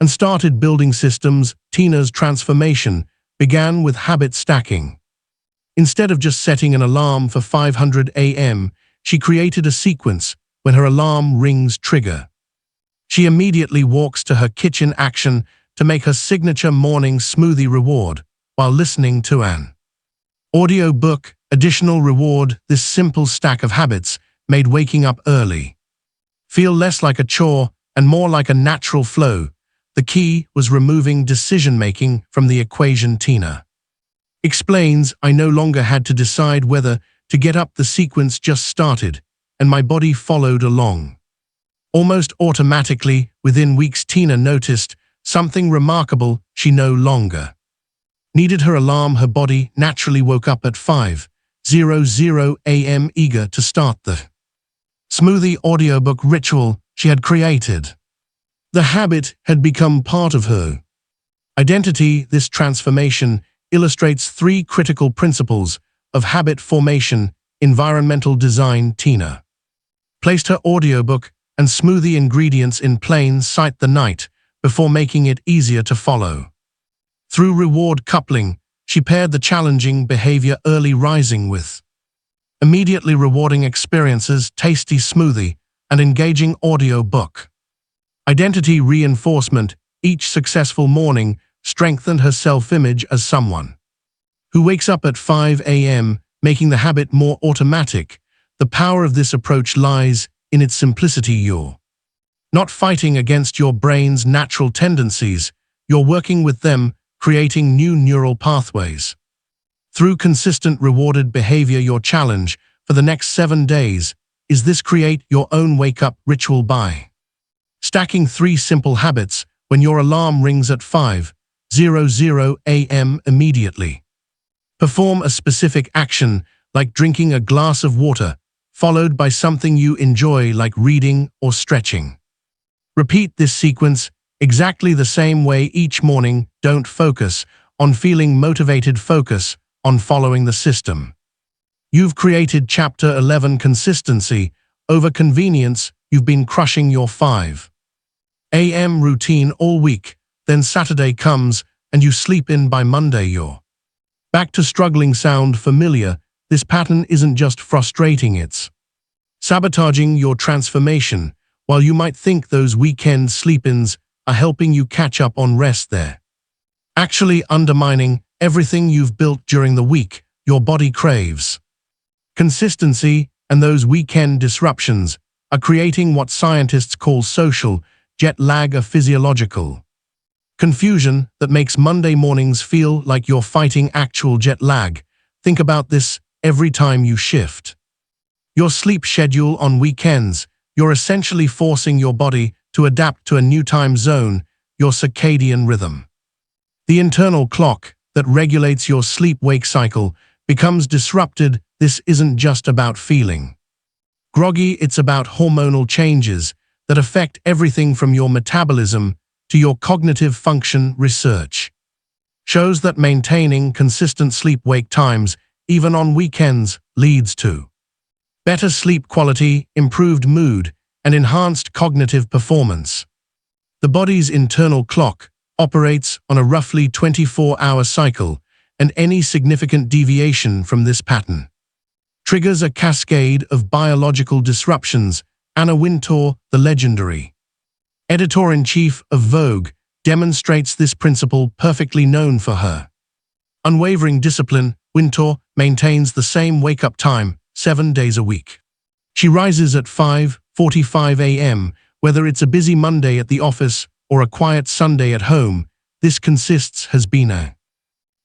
[SPEAKER 1] and started building systems. Tina's transformation began with habit stacking. Instead of just setting an alarm for 500 a.m., she created a sequence. When her alarm rings trigger, she immediately walks to her kitchen action to make her signature morning smoothie reward while listening to an audiobook. Additional reward. This simple stack of habits made waking up early feel less like a chore and more like a natural flow. The key was removing decision-making from the equation. Tina explains, I no longer had to decide whether to get up. The sequence just started, and my body followed along almost automatically. Within weeks, Tina noticed something remarkable. She no longer needed her alarm. Her body naturally woke up at 5:00 a.m. eager to start the smoothie audiobook ritual she had created. The habit had become part of her identity. This transformation illustrates 3 critical principles of habit formation. Environmental design. Tina placed her audiobook and smoothie ingredients in plain sight the night before, making it easier to follow. Through reward coupling, she paired the challenging behavior early rising with immediately rewarding experiences, tasty smoothie, and engaging audiobook. Identity reinforcement. Each successful morning strengthened her self-image as someone who wakes up at 5 a.m., making the habit more automatic. The power of this approach lies in its simplicity. You're not fighting against your brain's natural tendencies, you're working with them, creating new neural pathways. Through consistent rewarded behavior, your challenge for the next 7 days is this: create your own wake-up ritual by stacking 3 simple habits when your alarm rings at 5:00 a.m. immediately. Perform a specific action like drinking a glass of water, followed by something you enjoy like reading or stretching. Repeat this sequence exactly the same way each morning. Don't focus on feeling motivated, focus on following the system. You've created Chapter 11: Consistency over Convenience. You've been crushing your 5 a.m. routine all week, then Saturday comes and you sleep in. By Monday you're back to struggling. Sound familiar? This pattern isn't just frustrating, it's sabotaging your transformation. While you might think those weekend sleep-ins are helping you catch up on rest, they're actually undermining everything you've built during the week. Your body craves consistency, and those weekend disruptions are creating what scientists call social jet lag, a physiological confusion that makes Monday mornings feel like you're fighting actual jet lag. Think about this: every time you shift your sleep schedule on weekends, you're essentially forcing your body to adapt to a new time zone, your circadian rhythm. The internal clock that regulates your sleep-wake cycle becomes disrupted. This isn't just about feeling groggy, it's about hormonal changes that affect everything from your metabolism to your cognitive function. Research shows that maintaining consistent sleep-wake times, even on weekends, leads to better sleep quality, improved mood, and enhanced cognitive performance. The body's internal clock operates on a roughly 24-hour cycle, and any significant deviation from this pattern triggers a cascade of biological disruptions. Anna Wintour, the legendary editor-in-chief of Vogue, demonstrates this principle perfectly. Known for her unwavering discipline, Wintour maintains the same wake-up time 7 days a week. She rises at 5:45 a.m., whether it's a busy Monday at the office or a quiet Sunday at home. This has been a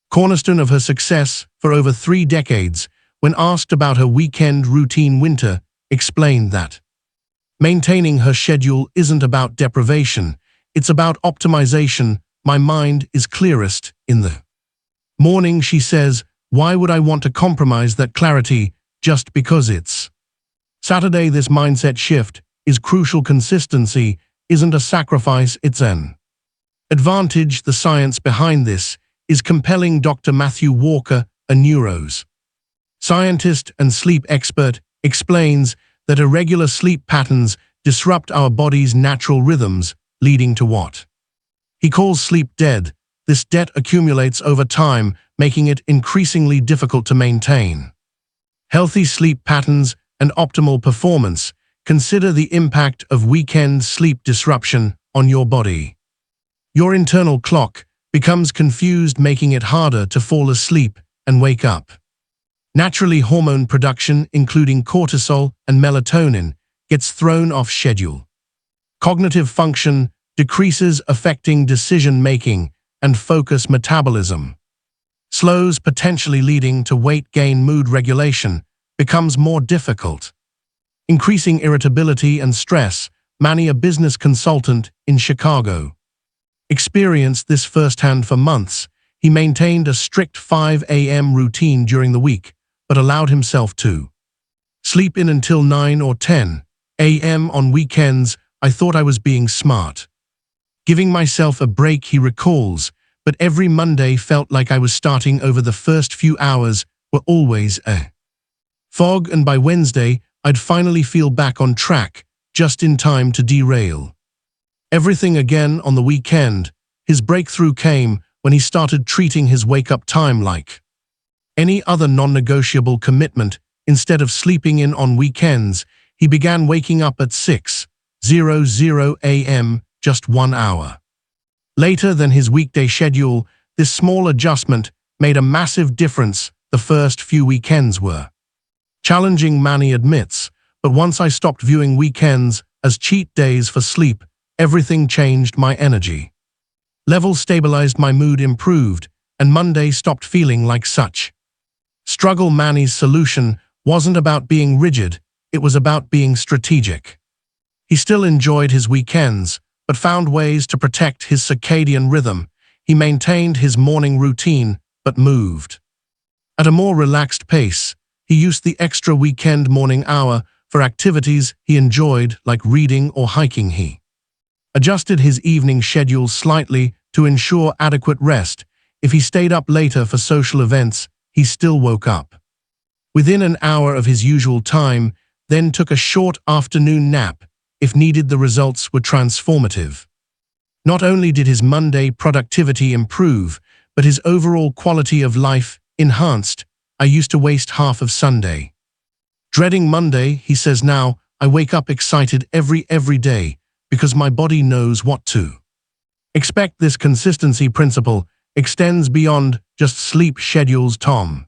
[SPEAKER 1] cornerstone of her success for over 3 decades. When asked about her weekend routine, Wintour explained that maintaining her schedule isn't about deprivation, it's about optimization. My mind is clearest in the morning, she says. Why would I want to compromise that clarity just because it's Saturday? This mindset shift is crucial. Consistency isn't a sacrifice, it's an advantage. The science behind this is compelling. Dr. Matthew Walker, a neuroscientist and sleep expert, explains that irregular sleep patterns disrupt our body's natural rhythms, leading to what he calls sleep debt. This debt accumulates over time, making it increasingly difficult to maintain healthy sleep patterns and optimal performance. Consider the impact of weekend sleep disruption on your body. Your internal clock becomes confused, making it harder to fall asleep and wake up. Naturally, hormone production, including cortisol and melatonin, gets thrown off schedule. Cognitive function decreases, affecting decision-making and focus. Metabolism slows, potentially leading to weight gain. Mood regulation becomes more difficult, increasing irritability and stress. Manny, a business consultant in Chicago, experienced this firsthand. For months, he maintained a strict 5 a.m. routine during the week, but allowed himself to sleep in until 9 or 10 a.m. on weekends. I thought I was being smart, giving myself a break, he recalls, but every Monday felt like I was starting over. The first few hours were always a fog, and by Wednesday, I'd finally feel back on track, just in time to derail everything again. On the weekend, his breakthrough came when he started treating his wake-up time like any other non-negotiable commitment. Instead of sleeping in on weekends, he began waking up at 6:00 a.m., just 1 hour later than his weekday schedule. This small adjustment made a massive difference. The first few weekends were challenging, Manny admits, but once I stopped viewing weekends as cheat days for sleep, everything changed. My energy level stabilized, my mood improved, and Monday stopped feeling like such struggle. Manny's solution wasn't about being rigid, it was about being strategic. He still enjoyed his weekends, but found ways to protect his circadian rhythm. He maintained his morning routine, but moved at a more relaxed pace. He used the extra weekend morning hour for activities he enjoyed, like reading or hiking. He adjusted his evening schedule slightly to ensure adequate rest. If he stayed up later for social events, he still woke up within an hour of his usual time, then took a short afternoon nap. If needed, the results were transformative. Not only did his Monday productivity improve, but his overall quality of life enhanced. I used to waste half of Sunday dreading Monday, he says. Now, I wake up excited every day because my body knows what to expect. This consistency principle extends beyond just sleep schedules. Tom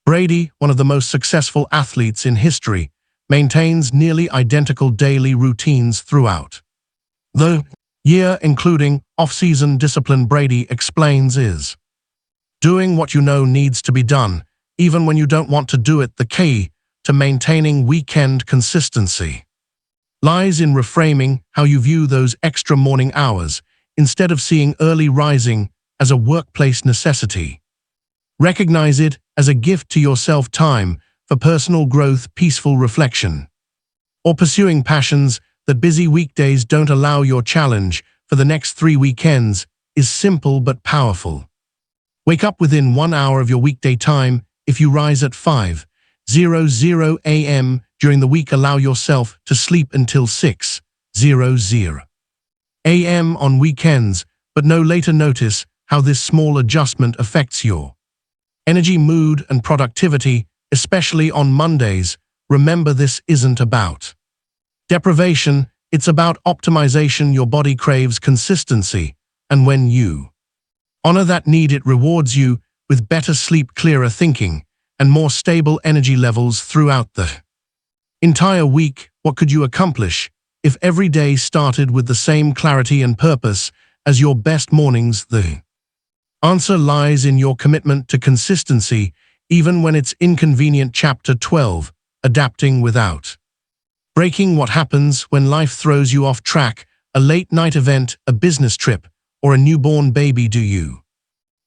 [SPEAKER 1] Brady, one of the most successful athletes in history, maintains nearly identical daily routines throughout the year, including off-season discipline. Brady explains is doing what you know needs to be done, even when you don't want to do it. The key to maintaining weekend consistency lies in reframing how you view those extra morning hours. Instead of seeing early rising as a workplace necessity, recognize it as a gift to yourself. Time for personal growth, peaceful reflection, or pursuing passions that busy weekdays don't allow. Your challenge for the next 3 weekends is simple but powerful. Wake up within 1 hour of your weekday time. If you rise at 5:00 a.m. during the week, allow yourself to sleep until 6:00 a.m. on weekends, but no later. Notice how this small adjustment affects your energy, mood, and productivity, especially on Mondays. Remember, this isn't about deprivation, it's about optimization. Your body craves consistency, and when you honor that need, it rewards you with better sleep, clearer thinking, and more stable energy levels throughout the entire week. What could you accomplish if every day started with the same clarity and purpose as your best mornings? The answer lies in your commitment to consistency, even when it's inconvenient. Chapter 12: Adapting without breaking. What happens when life throws you off track? A late-night event, a business trip, or a newborn baby? Do you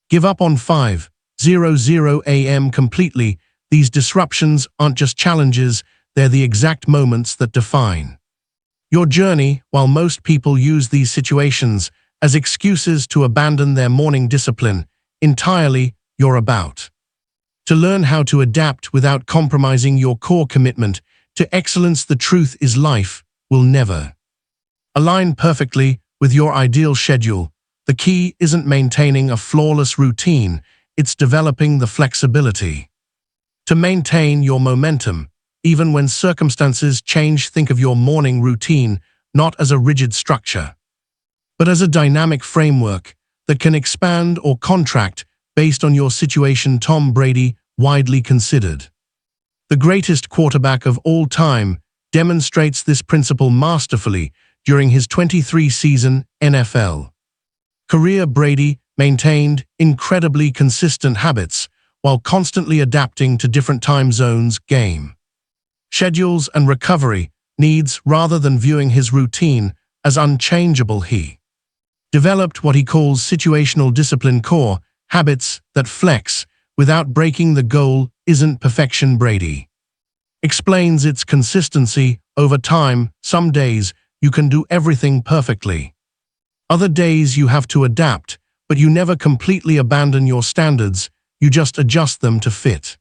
[SPEAKER 1] give up on 5:00 a.m. completely? These disruptions aren't just challenges, they're the exact moments that define your journey. While most people use these situations as excuses to abandon their morning discipline entirely, you're about to learn how to adapt without compromising your core commitment to excellence. The truth is, life will never align perfectly with your ideal schedule. The key isn't maintaining a flawless routine, it's developing the flexibility to maintain your momentum, even when circumstances change. Think of your morning routine not as a rigid structure, but as a dynamic framework that can expand or contract based on your situation. Tom Brady, widely considered the greatest quarterback of all time, demonstrates this principle masterfully during his 23-season NFL career. Brady maintained incredibly consistent habits while constantly adapting to different time zones, game schedules, and recovery needs. Rather than viewing his routine as unchangeable, he developed what he calls situational discipline, core habits that flex without breaking. The goal isn't perfection. Brady explains its consistency over time. Some days you can do everything perfectly. Other days you have to adapt, but you never completely abandon your standards, you just adjust them to fit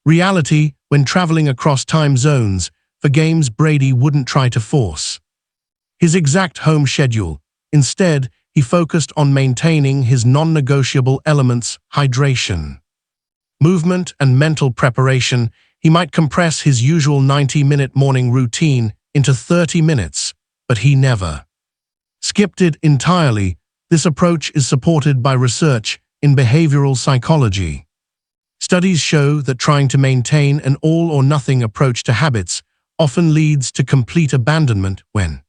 [SPEAKER 1] reality. When traveling across time zones for games, Brady wouldn't try to force his exact home schedule. Instead, he focused on maintaining his non-negotiable elements: hydration, movement, and mental preparation. He might compress his usual 90-minute morning routine into 30 minutes, but he never skipped it entirely. This approach is supported by research in behavioral psychology. Studies show that trying to maintain an all-or-nothing approach to habits often leads to complete abandonment when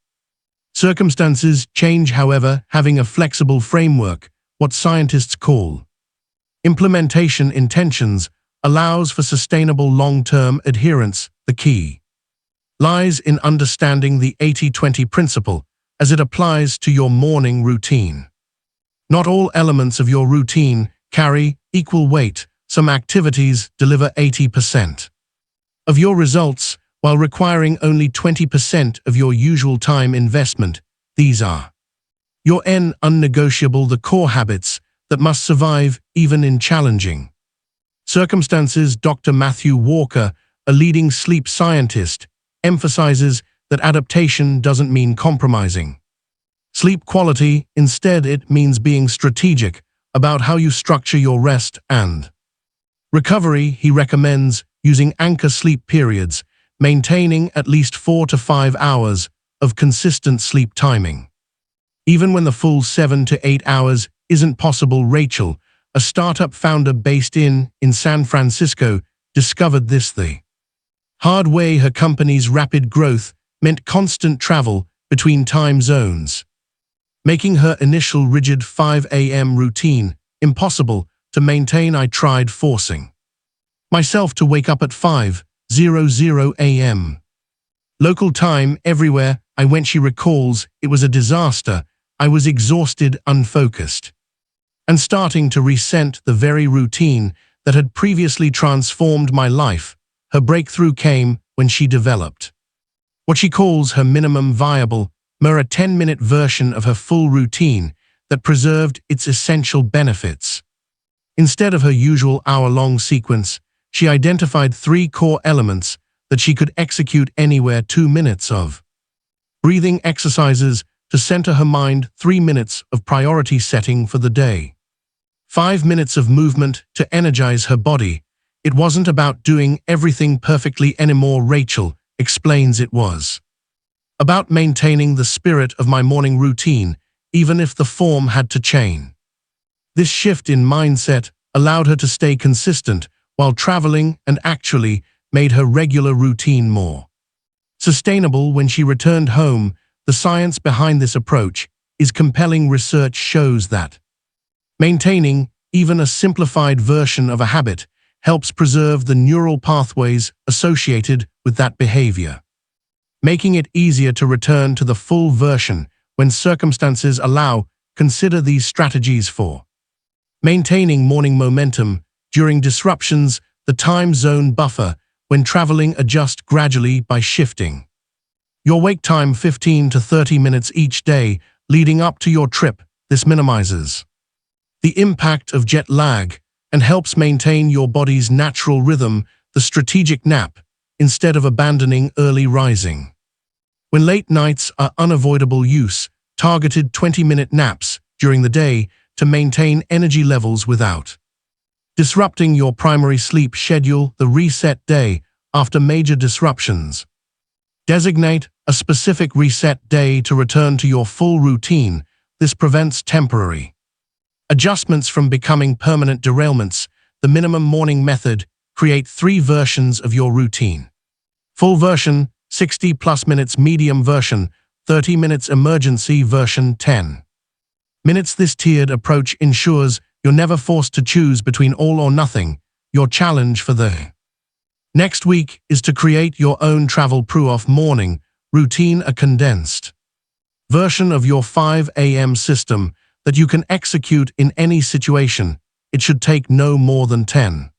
[SPEAKER 1] circumstances change. However, having a flexible framework, what scientists call implementation intentions, allows for sustainable long-term adherence. The key lies in understanding the 80-20 principle as it applies to your morning routine. Not all elements of your routine carry equal weight. Some activities deliver 80% of your results while requiring only 20% of your usual time investment. These are your non-negotiable, the core habits that must survive even in challenging circumstances. Dr. Matthew Walker, a leading sleep scientist, emphasizes that adaptation doesn't mean compromising sleep quality. Instead, it means being strategic about how you structure your rest and recovery. He recommends using anchor sleep periods, maintaining at least 4 to 5 hours of consistent sleep timing, even when the full 7 to 8 hours isn't possible. Rachel, a startup founder based in San Francisco, discovered this the hard way. Her company's rapid growth meant constant travel between time zones, making her initial rigid 5 a.m. routine impossible to maintain. I tried forcing myself to wake up at 5:00 a.m. local time everywhere I went. She recalls, it was a disaster. I was exhausted, unfocused, and starting to resent the very routine that had previously transformed my life. Her breakthrough came when she developed what she calls her minimum viable a 10-minute version of her full routine that preserved its essential benefits. Instead of her usual hour-long sequence, she identified 3 core elements that she could execute anywhere: 2 minutes of breathing exercises to center her mind, 3 minutes of priority setting for the day, 5 minutes of movement to energize her body. It wasn't about doing everything perfectly anymore, Rachel explains. It was about maintaining the spirit of my morning routine, even if the form had to change. This shift in mindset allowed her to stay consistent while traveling and actually made her regular routine more sustainable. When she returned home, the science behind this approach is compelling. Research shows that maintaining even a simplified version of a habit helps preserve the neural pathways associated with that behavior, making it easier to return to the full version when circumstances allow. Consider these strategies for maintaining morning momentum during disruptions. The time zone buffer when traveling. Adjust gradually by shifting your wake time 15 to 30 minutes each day leading up to your trip. This minimizes the impact of jet lag and helps maintain your body's natural rhythm. The strategic nap instead of abandoning early rising. When late nights are unavoidable, use targeted 20-minute naps during the day to maintain energy levels without disrupting your primary sleep schedule. The reset day after major disruptions. Designate a specific reset day to return to your full routine. This prevents temporary adjustments from becoming permanent derailments. The minimum morning method. Create 3 versions of your routine. Full version, 60+ minutes. Medium version, 30 minutes. Emergency version, 10 minutes. This tiered approach ensures you're never forced to choose between all or nothing. Your challenge for the next week is to create your own travel-proof morning routine, a condensed version of your 5 a.m. system that you can execute in any situation. It should take no more than 10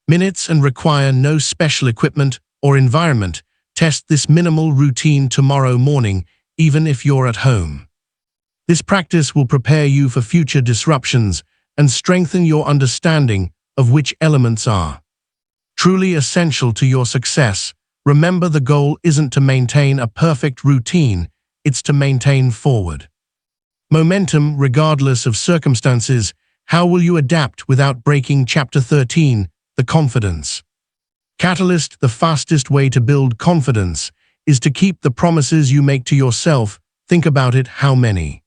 [SPEAKER 1] minutes and require no special equipment or environment. Test this minimal routine tomorrow morning, even if you're at home. This practice will prepare you for future disruptions and strengthen your understanding of which elements are truly essential to your success. Remember, the goal isn't to maintain a perfect routine, it's to maintain forward momentum regardless of circumstances. How will you adapt without breaking? Chapter 13, The Confidence Catalyst. The fastest way to build confidence is to keep the promises you make to yourself. Think about it. How many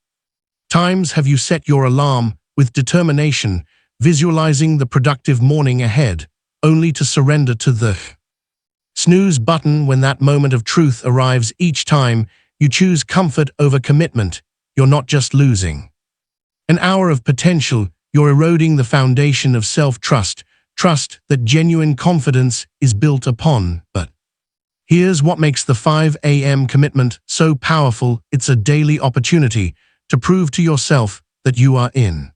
[SPEAKER 1] times have you set your alarm with determination, visualizing the productive morning ahead, only to surrender to the snooze button when that moment of truth arrives? Each time you choose comfort over commitment, you're not just losing an hour of potential, you're eroding the foundation of self-trust. trust that genuine confidence is built upon. But here's what makes the 5 a.m. commitment so powerful. It's a daily opportunity to prove to yourself that you are in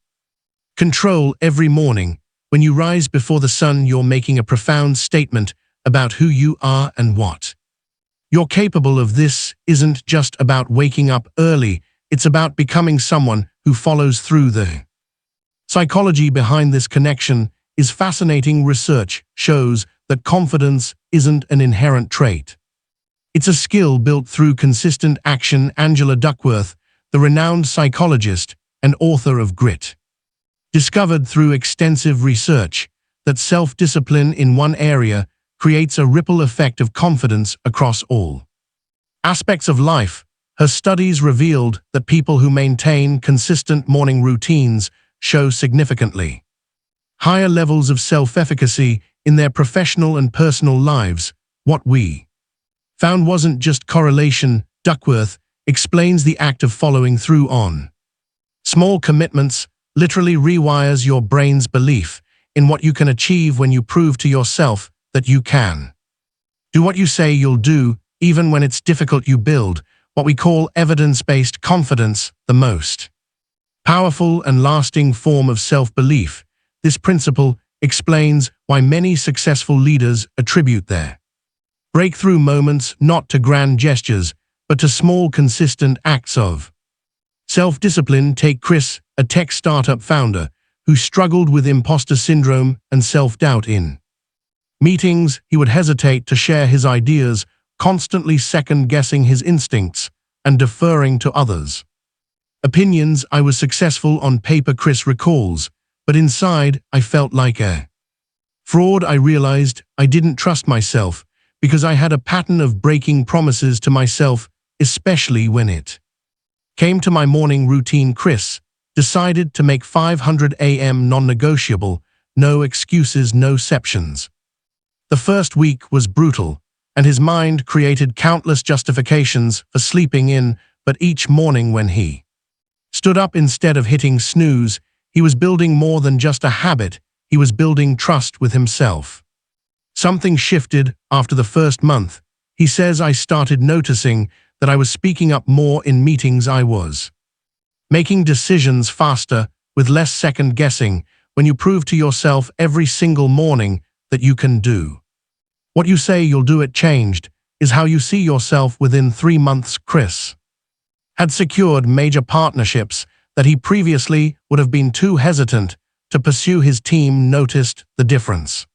[SPEAKER 1] control every morning. When you rise before the sun, you're making a profound statement about who you are and what you're capable of. This isn't just about waking up early, it's about becoming someone who follows through. The psychology behind this connection is fascinating. Research shows that confidence isn't an inherent trait. It's a skill built through consistent action. Angela Duckworth, the renowned psychologist and author of Grit, discovered through extensive research that self-discipline in one area creates a ripple effect of confidence across all aspects of life. Her studies revealed that people who maintain consistent morning routines show significantly higher levels of self-efficacy in their professional and personal lives. What we found wasn't just correlation. Duckworth explains the act of following through on small commitments literally rewires your brain's belief in what you can achieve. When you prove to yourself that you can do what you say you'll do, even when it's difficult, you build what we call evidence-based confidence, the most powerful and lasting form of self-belief. This principle explains why many successful leaders attribute their breakthrough moments not to grand gestures, but to small, consistent acts of self-discipline. Take Chris, a tech startup founder who struggled with imposter syndrome and self-doubt. In meetings, he would hesitate to share his ideas, constantly second-guessing his instincts and deferring to others' opinions. I was successful on paper, Chris recalls, but inside I felt like a fraud. I realized I didn't trust myself because I had a pattern of breaking promises to myself, especially when it came to my morning routine. Chris decided to make 500 a.m. non-negotiable, no excuses, no exceptions. The first week was brutal, and his mind created countless justifications for sleeping in, but each morning when he stood up, instead of hitting snooze, he was building more than just a habit. He was building trust with himself. Something shifted after the first month. He says, I started noticing that I was speaking up more in meetings. I was making decisions faster, with less second-guessing. When you prove to yourself every single morning that you can do what you say you'll do, it changed is how you see yourself. Within 3 months, Chris had secured major partnerships that he previously would have been too hesitant to pursue. His team noticed the difference.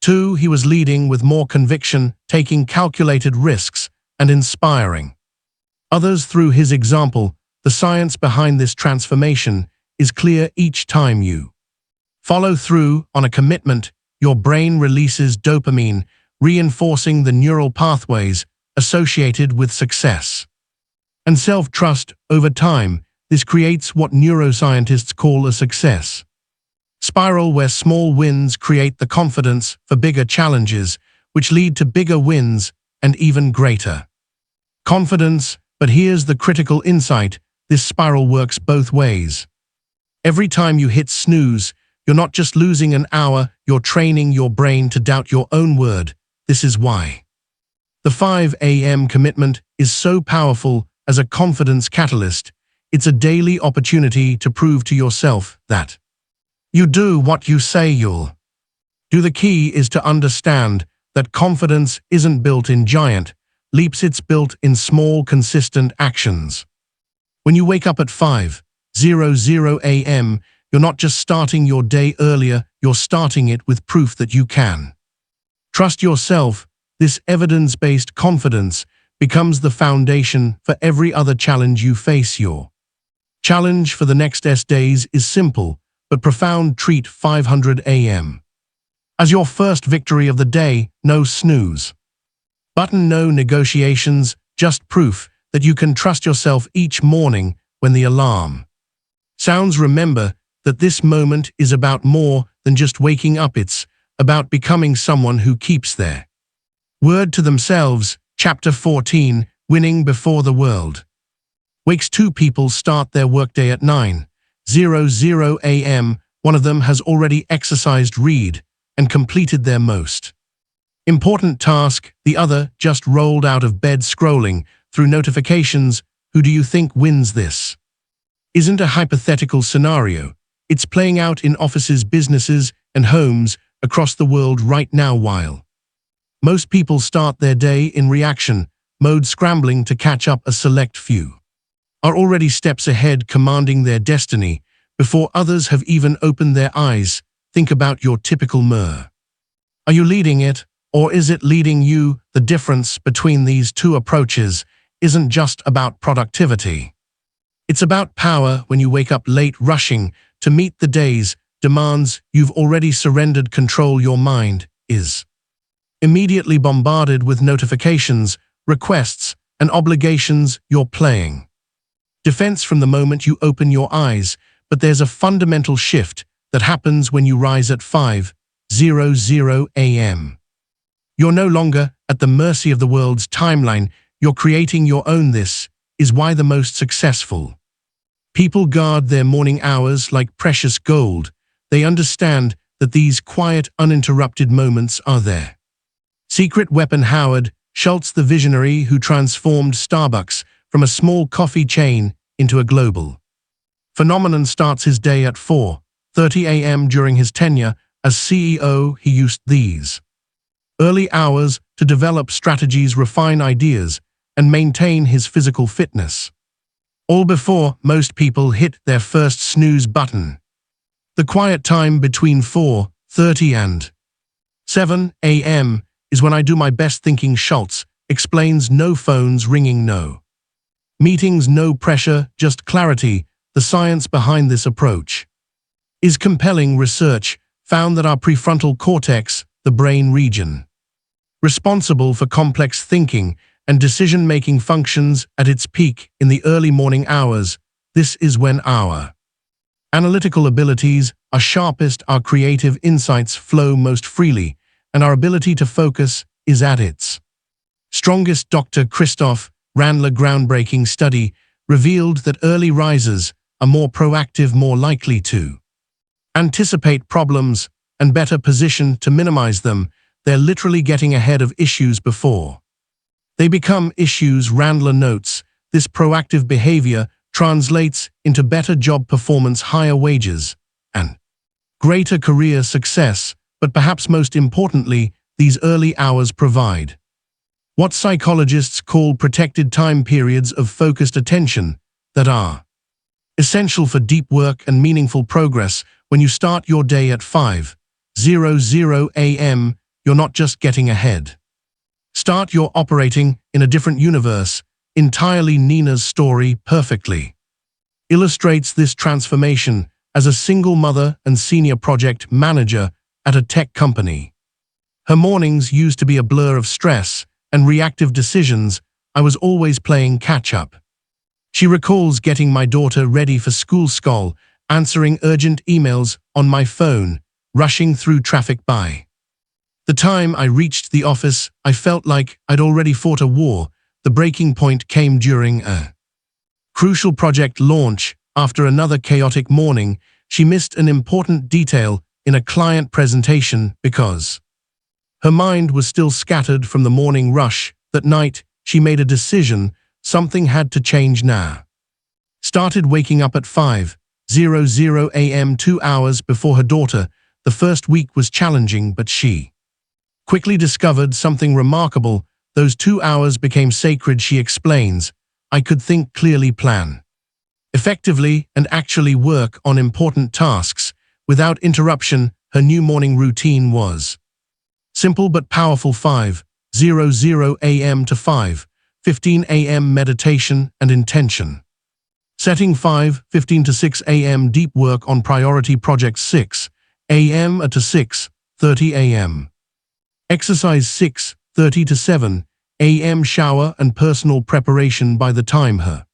[SPEAKER 1] 2. He was leading with more conviction, taking calculated risks, and inspiring others through his example. The science behind this transformation is clear. Each time you follow through on a commitment, your brain releases dopamine, reinforcing the neural pathways associated with success and self-trust. Over time, this creates what neuroscientists call a success spiral, where small wins create the confidence for bigger challenges, which lead to bigger wins and even greater confidence. But here's the critical insight: this spiral works both ways. Every time you hit snooze, you're not just losing an hour, you're training your brain to doubt your own word. This is why the 5 a.m. commitment is so powerful as a confidence catalyst. It's a daily opportunity to prove to yourself that you do what you say you'll do. The key is to understand that confidence isn't built in giant leaps, it's built in small, consistent actions. When you wake up at 5:00 a.m., you're not just starting your day earlier, you're starting it with proof that you can trust yourself. This evidence-based confidence becomes the foundation for every other challenge you face. Your challenge for the next days is simple but profound. Treat 500 a.m. as your first victory of the day. No snooze button, no negotiations, just proof that you can trust yourself each morning when the alarm sounds. Remember that this moment is about more than just waking up. It's about becoming someone who keeps their word to themselves. Chapter 14, Winning Before the World wakes. 2 people start their workday at 9:00 a.m. One of them has already exercised. Read and completed their most important task. The other just rolled out of bed scrolling through notifications. Who do you think wins this? Isn't a hypothetical scenario. It's playing out in offices, businesses, and homes across the world right now. While most people start their day in reaction mode, scrambling to catch up, a select few are already steps ahead, commanding their destiny before others have even opened their eyes. Think about your typical MER. Are you leading it, or is it leading you? The difference between these two approaches isn't just about productivity. It's about power. When you wake up late, rushing to meet the day's demands, you've already surrendered control. Your mind is immediately bombarded with notifications, requests, and obligations. You're playing defense from the moment you open your eyes, but there's a fundamental shift that happens when you rise at 5:00 a.m. You're no longer at the mercy of the world's timeline. You're creating your own. This is why the most successful people guard their morning hours like precious gold. They understand that these quiet, uninterrupted moments are their secret weapon. Howard Schultz, the visionary who transformed Starbucks from a small coffee chain into a global phenomenon, starts his day at 4:30 a.m. During his tenure as CEO, he used these early hours to develop strategies, refine ideas, and maintain his physical fitness, all before most people hit their first snooze button. The quiet time between 4:30 and 7 a.m. is when I do my best thinking. Schultz explains, no phones ringing, no meetings, no pressure, just clarity. The science behind this approach is compelling. Research found that our prefrontal cortex, the brain region responsible for complex thinking and decision-making, functions at its peak in the early morning hours. This is when our analytical abilities are sharpest, our creative insights flow most freely, and our ability to focus is at its strongest. Dr. Christoph Randler groundbreaking study revealed that early risers are more proactive, more likely to anticipate problems, and better positioned to minimize them. They're literally getting ahead of issues before they become issues. Randler notes, this proactive behavior translates into better job performance, higher wages, and greater career success. But perhaps most importantly, these early hours provide what psychologists call protected time periods of focused attention that are essential for deep work and meaningful progress. When you start your day at 5:00 a.m., you're not just getting ahead. You're operating in a different universe entirely. Nina's story perfectly illustrates this transformation. As a single mother and senior project manager at a tech company, her mornings used to be a blur of stress and reactive decisions. I was always playing catch-up. She recalls getting my daughter ready for school, answering urgent emails on my phone, rushing through traffic. By the time I reached the office, I felt like I'd already fought a war. The breaking point came during a crucial project launch. After another chaotic morning, she missed an important detail in a client presentation because her mind was still scattered from the morning rush. That night, she made a decision. Something had to change now. Started waking up at 5:00 a.m. 2 hours before her daughter. The first week was challenging, but she quickly discovered something remarkable. Those 2 hours became sacred. She explains, I could think clearly, plan effectively, and actually work on important tasks without interruption. Her new morning routine was simple but powerful. 5:00 a.m. to 5:15 a.m. meditation and intention setting. 5:15 to 6 a.m. deep work on priority projects. 6 a.m. to 6:30 a.m. exercise. 6:30 to 7 a.m. shower and personal preparation. By the time her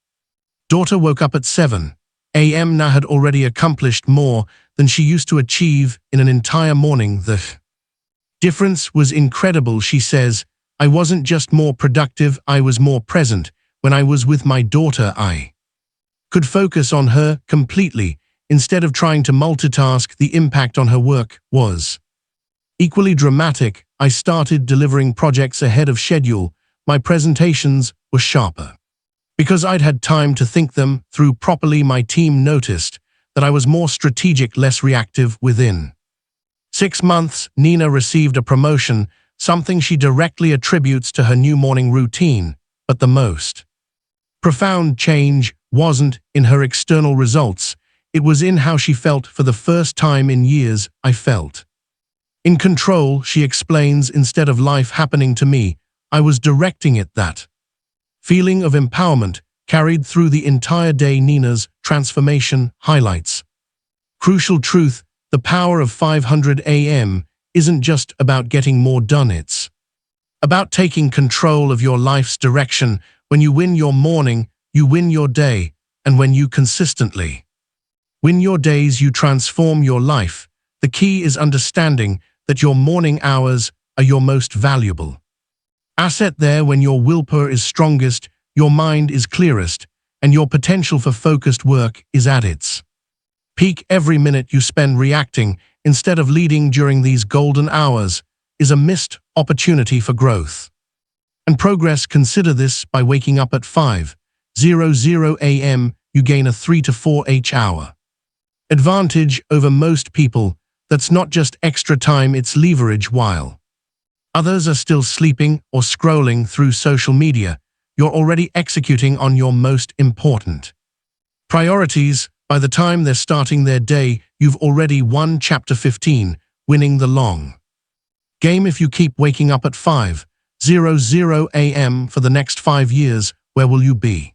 [SPEAKER 1] daughter woke up at 7 a.m., Na had already accomplished more than she used to achieve in an entire morning. The difference was incredible. She says, I wasn't just more productive, I was more present. When I was with my daughter, I could focus on her completely instead of trying to multitask. The impact on her work was Equally dramatic, I started delivering projects ahead of schedule. My presentations were sharper. Because I'd had time to think them through properly, my team noticed that I was more strategic, less reactive within 6 months, Nina received a promotion, something she directly attributes to her new morning routine. But the most profound change wasn't in her external results. It was in how she felt. For the first time in years, I felt in control, she explains. Instead of life happening to me, I was directing it. That feeling of empowerment carried through the entire day. Nina's transformation highlights crucial truth: the power of 500 AM isn't just about getting more done, it's about taking control of your life's direction. When you win your morning, you win your day, and when you consistently win your days, you transform your life. The key is understanding that your morning hours are your most valuable asset. There, when your willpower is strongest, your mind is clearest, and your potential for focused work is at its peak. Every minute you spend reacting instead of leading during these golden hours is a missed opportunity for growth and progress. Consider this: by waking up at 5:00 AM, you gain a 3 to 4 hour advantage over most people. That's not just extra time, it's leverage. While others are still sleeping or scrolling through social media, you're already executing on your most important priorities. By the time they're starting their day, you've already won chapter 15, winning the long game. If you keep waking up at 5:00 AM for the next 5 years, where will you be?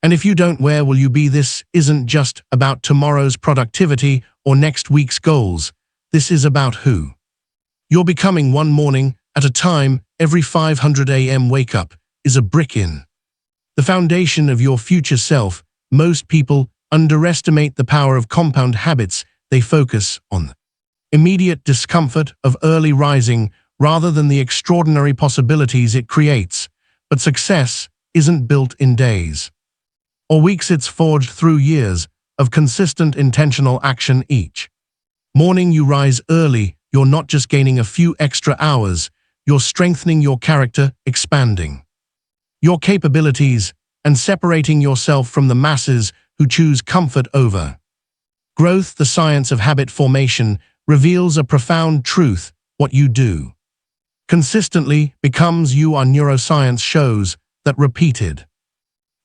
[SPEAKER 1] And if you don't, where will you be? This isn't just about tomorrow's productivity or next week's goals. This is about who you're becoming, one morning at a time. Every 500 AM wake up is a brick in the foundation of your future self. Most people underestimate the power of compound habits. They focus on the immediate discomfort of early rising rather than the extraordinary possibilities it creates. But success isn't built in days or weeks, it's forged through years of consistent intentional action. Each morning you rise early, you're not just gaining a few extra hours, you're strengthening your character, expanding your capabilities, and separating yourself from the masses who choose comfort over growth. The science of habit formation reveals a profound truth: what you do consistently becomes you. Our neuroscience shows that repeated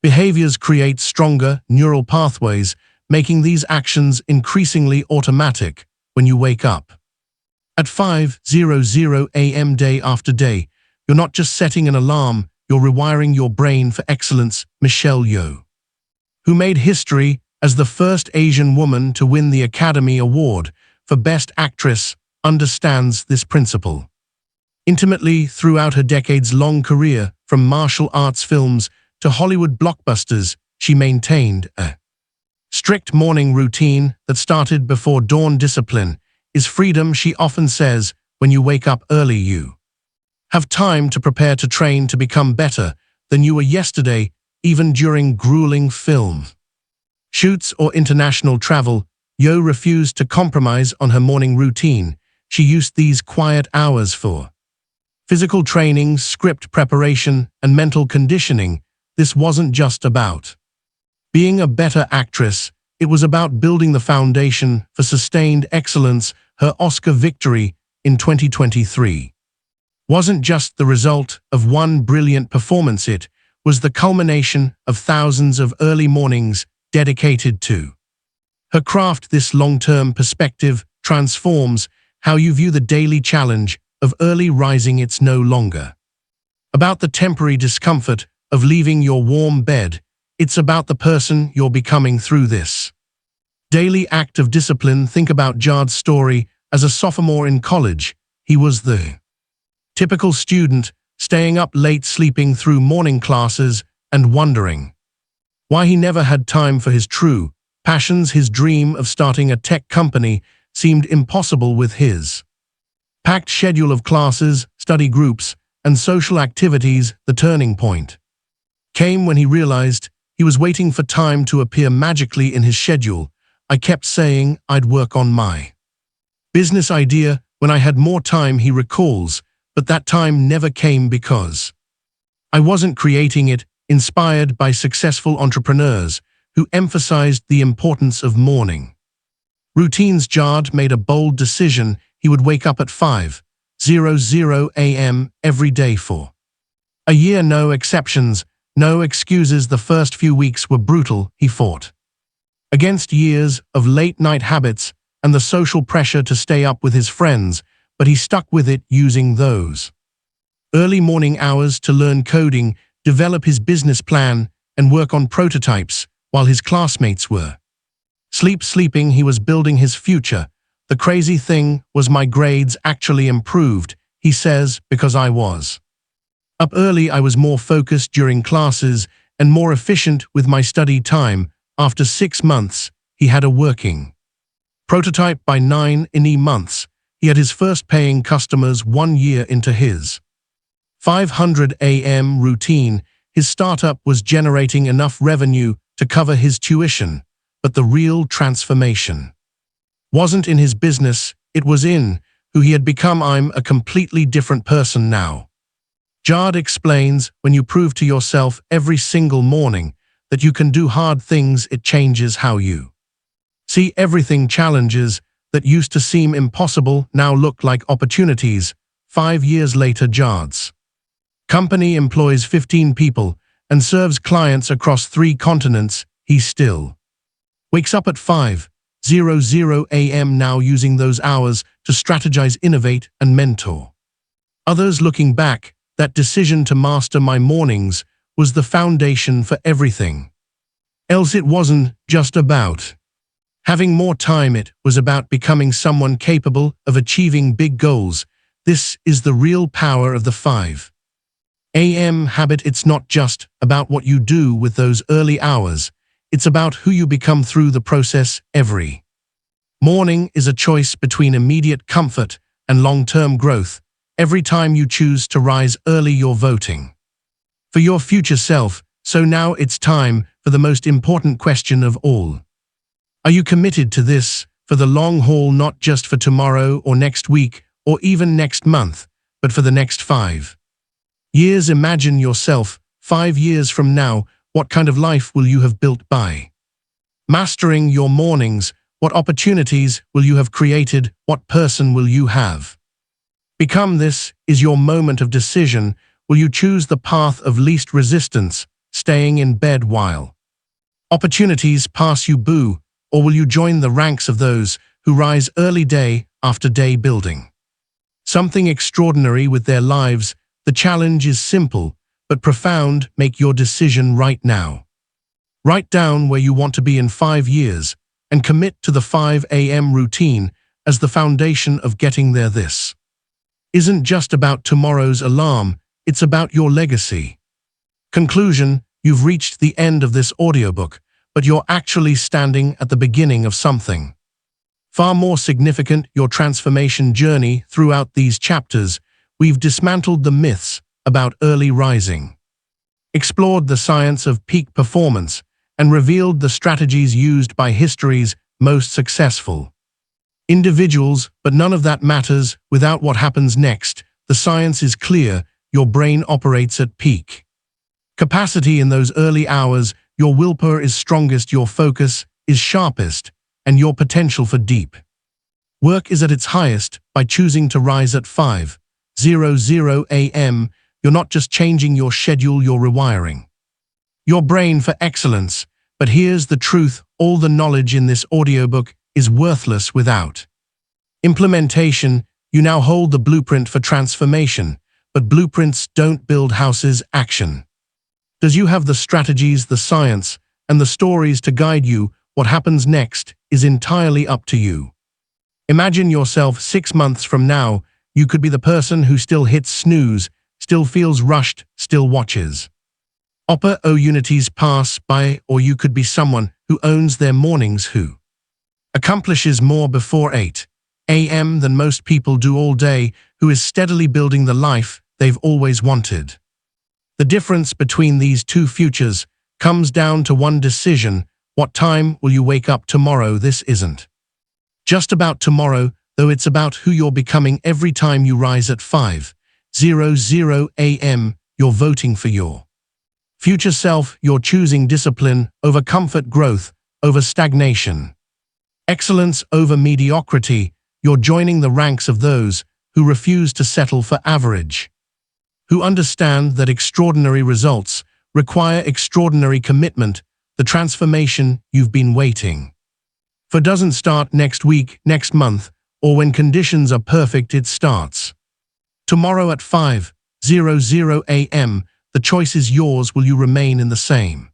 [SPEAKER 1] behaviors create stronger neural pathways, making these actions increasingly automatic. When you wake up at 5:00 AM day after day, you're not just setting an alarm, you're rewiring your brain for excellence. Michelle Yeoh, who made history as the first Asian woman to win the Academy Award for Best Actress, understands this principle intimately. Throughout her decades-long career, from martial arts films to Hollywood blockbusters, she maintained a strict morning routine that started before dawn. Discipline is freedom, she often says. When you wake up early, you have time to prepare, to train, to become better than you were yesterday. Even during grueling film shoots or international travel, Yeoh refused to compromise on her morning routine. She used these quiet hours for physical training, script preparation, and mental conditioning. This wasn't just about being a better actress, it was about building the foundation for sustained excellence. Her Oscar victory in 2023 wasn't just the result of one brilliant performance, it was the culmination of thousands of early mornings dedicated to her craft. This long-term perspective transforms how you view the daily challenge of early rising. It's no longer about the temporary discomfort of leaving your warm bed. It's about the person you're becoming through this daily act of discipline. Think about Jard's story. As a sophomore in college, he was the typical student, staying up late, sleeping through morning classes, and wondering why he never had time for his true passions. His dream of starting a tech company seemed impossible with his packed schedule of classes, study groups, and social activities. The turning point came when he realized he was waiting for time to appear magically in his schedule. I kept saying I'd work on my business idea, When I had more time, he recalls, but that time never came because I wasn't creating it, inspired by successful entrepreneurs who emphasized the importance of morning routines. Jard made a bold decision. He would wake up at 5:00 a.m. every day for a year. No exceptions, no excuses. The first few weeks were brutal. He fought against years of late-night habits and the social pressure to stay up with his friends, but he stuck with it, using those early morning hours to learn coding, develop his business plan, and work on prototypes while his classmates were sleeping. He was building his future. The crazy thing was my grades actually improved, he says, because I was up early. I was more focused during classes and more efficient with my study time. After 6 months, he had a working prototype. By 9 months, he had his first paying customers. 1 year into his 500 a.m. routine, his startup was generating enough revenue to cover his tuition. But the real transformation wasn't in his business, it was in who he had become. I'm a completely different person now, Jard explains. When you prove to yourself every single morning that you can do hard things, it changes how you see everything. Challenges that used to seem impossible now look like opportunities. 5 years later, Jard's company employs 15 people and serves clients across 3 continents. He still wakes up at 5:00 a.m. now, using those hours to strategize, innovate, and mentor others. Looking back, that decision to master my mornings was the foundation for everything else. It wasn't just about having more time, it was about becoming someone capable of achieving big goals. This is the real power of the 5 a.m. habit. It's not just about what you do with those early hours. It's about who you become through the process. Every morning is a choice between immediate comfort and long-term growth. Every time you choose to rise early, you're voting for your future self. So now it's time for the most important question of all. Are you committed to this for the long haul? Not just for tomorrow or next week or even next month, but for the next 5 years. Imagine yourself 5 years from now. What kind of life will you have built by mastering your mornings? What opportunities will you have created? What person will you have become? This is your moment of decision. Will you choose the path of least resistance, staying in bed while opportunities pass you by, or will you join the ranks of those who rise early, day after day, building something extraordinary with their lives? The challenge is simple but profound. Make your decision right now. Write down where you want to be in 5 years and commit to the 5 a.m. routine as the foundation of getting there. This isn't just about tomorrow's alarm, it's about your legacy. Conclusion: you've reached the end of this audiobook, but you're actually standing at the beginning of something far more significant, your transformation journey. Throughout these chapters, we've dismantled the myths about early rising, explored the science of peak performance, and revealed the strategies used by history's most successful individuals. But none of that matters without what happens next. The science is clear. Your brain operates at peak capacity in those early hours. Your willpower is strongest, your focus is sharpest, and your potential for deep work is at its highest. By choosing to rise at 5:00 a.m., you're not just changing your schedule, you're rewiring your brain for excellence. But here's the truth: all the knowledge in this audiobook is worthless without implementation. You now hold the blueprint for transformation, but blueprints don't build houses. Action does. You have the strategies, the science, and the stories to guide you. What happens next is entirely up to you. Imagine yourself 6 months from now. You could be the person who still hits snooze, still feels rushed, still watches opportunities pass by, or you could be someone who owns their mornings, who accomplishes more before 8 a.m. than most people do all day, who is steadily building the life they've always wanted. The difference between these two futures comes down to one decision: what time will you wake up tomorrow? This isn't just about tomorrow. though it's about who you're becoming every time you rise at 5:00 a.m. You're voting for your future self. You're choosing discipline over comfort, growth over stagnation, excellence over mediocrity. You're joining the ranks of those who refuse to settle for average, who understand that extraordinary results require extraordinary commitment. The transformation you've been waiting for doesn't start next week, next month, or when conditions are perfect. It starts tomorrow at 5:00 a.m. The choice is yours. Will you remain in the same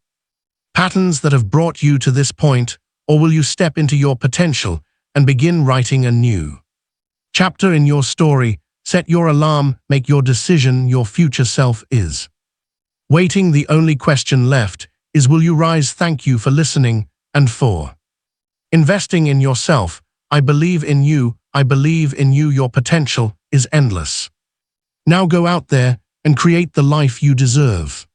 [SPEAKER 1] patterns that have brought you to this point, or will you step into your potential and begin writing a new chapter in your story? Set your alarm, make your decision. Your future self is waiting. The only question left is, will you rise? Thank you for listening and for investing in yourself. I believe in you. I believe in you. Your potential is endless. Now go out there and create the life you deserve.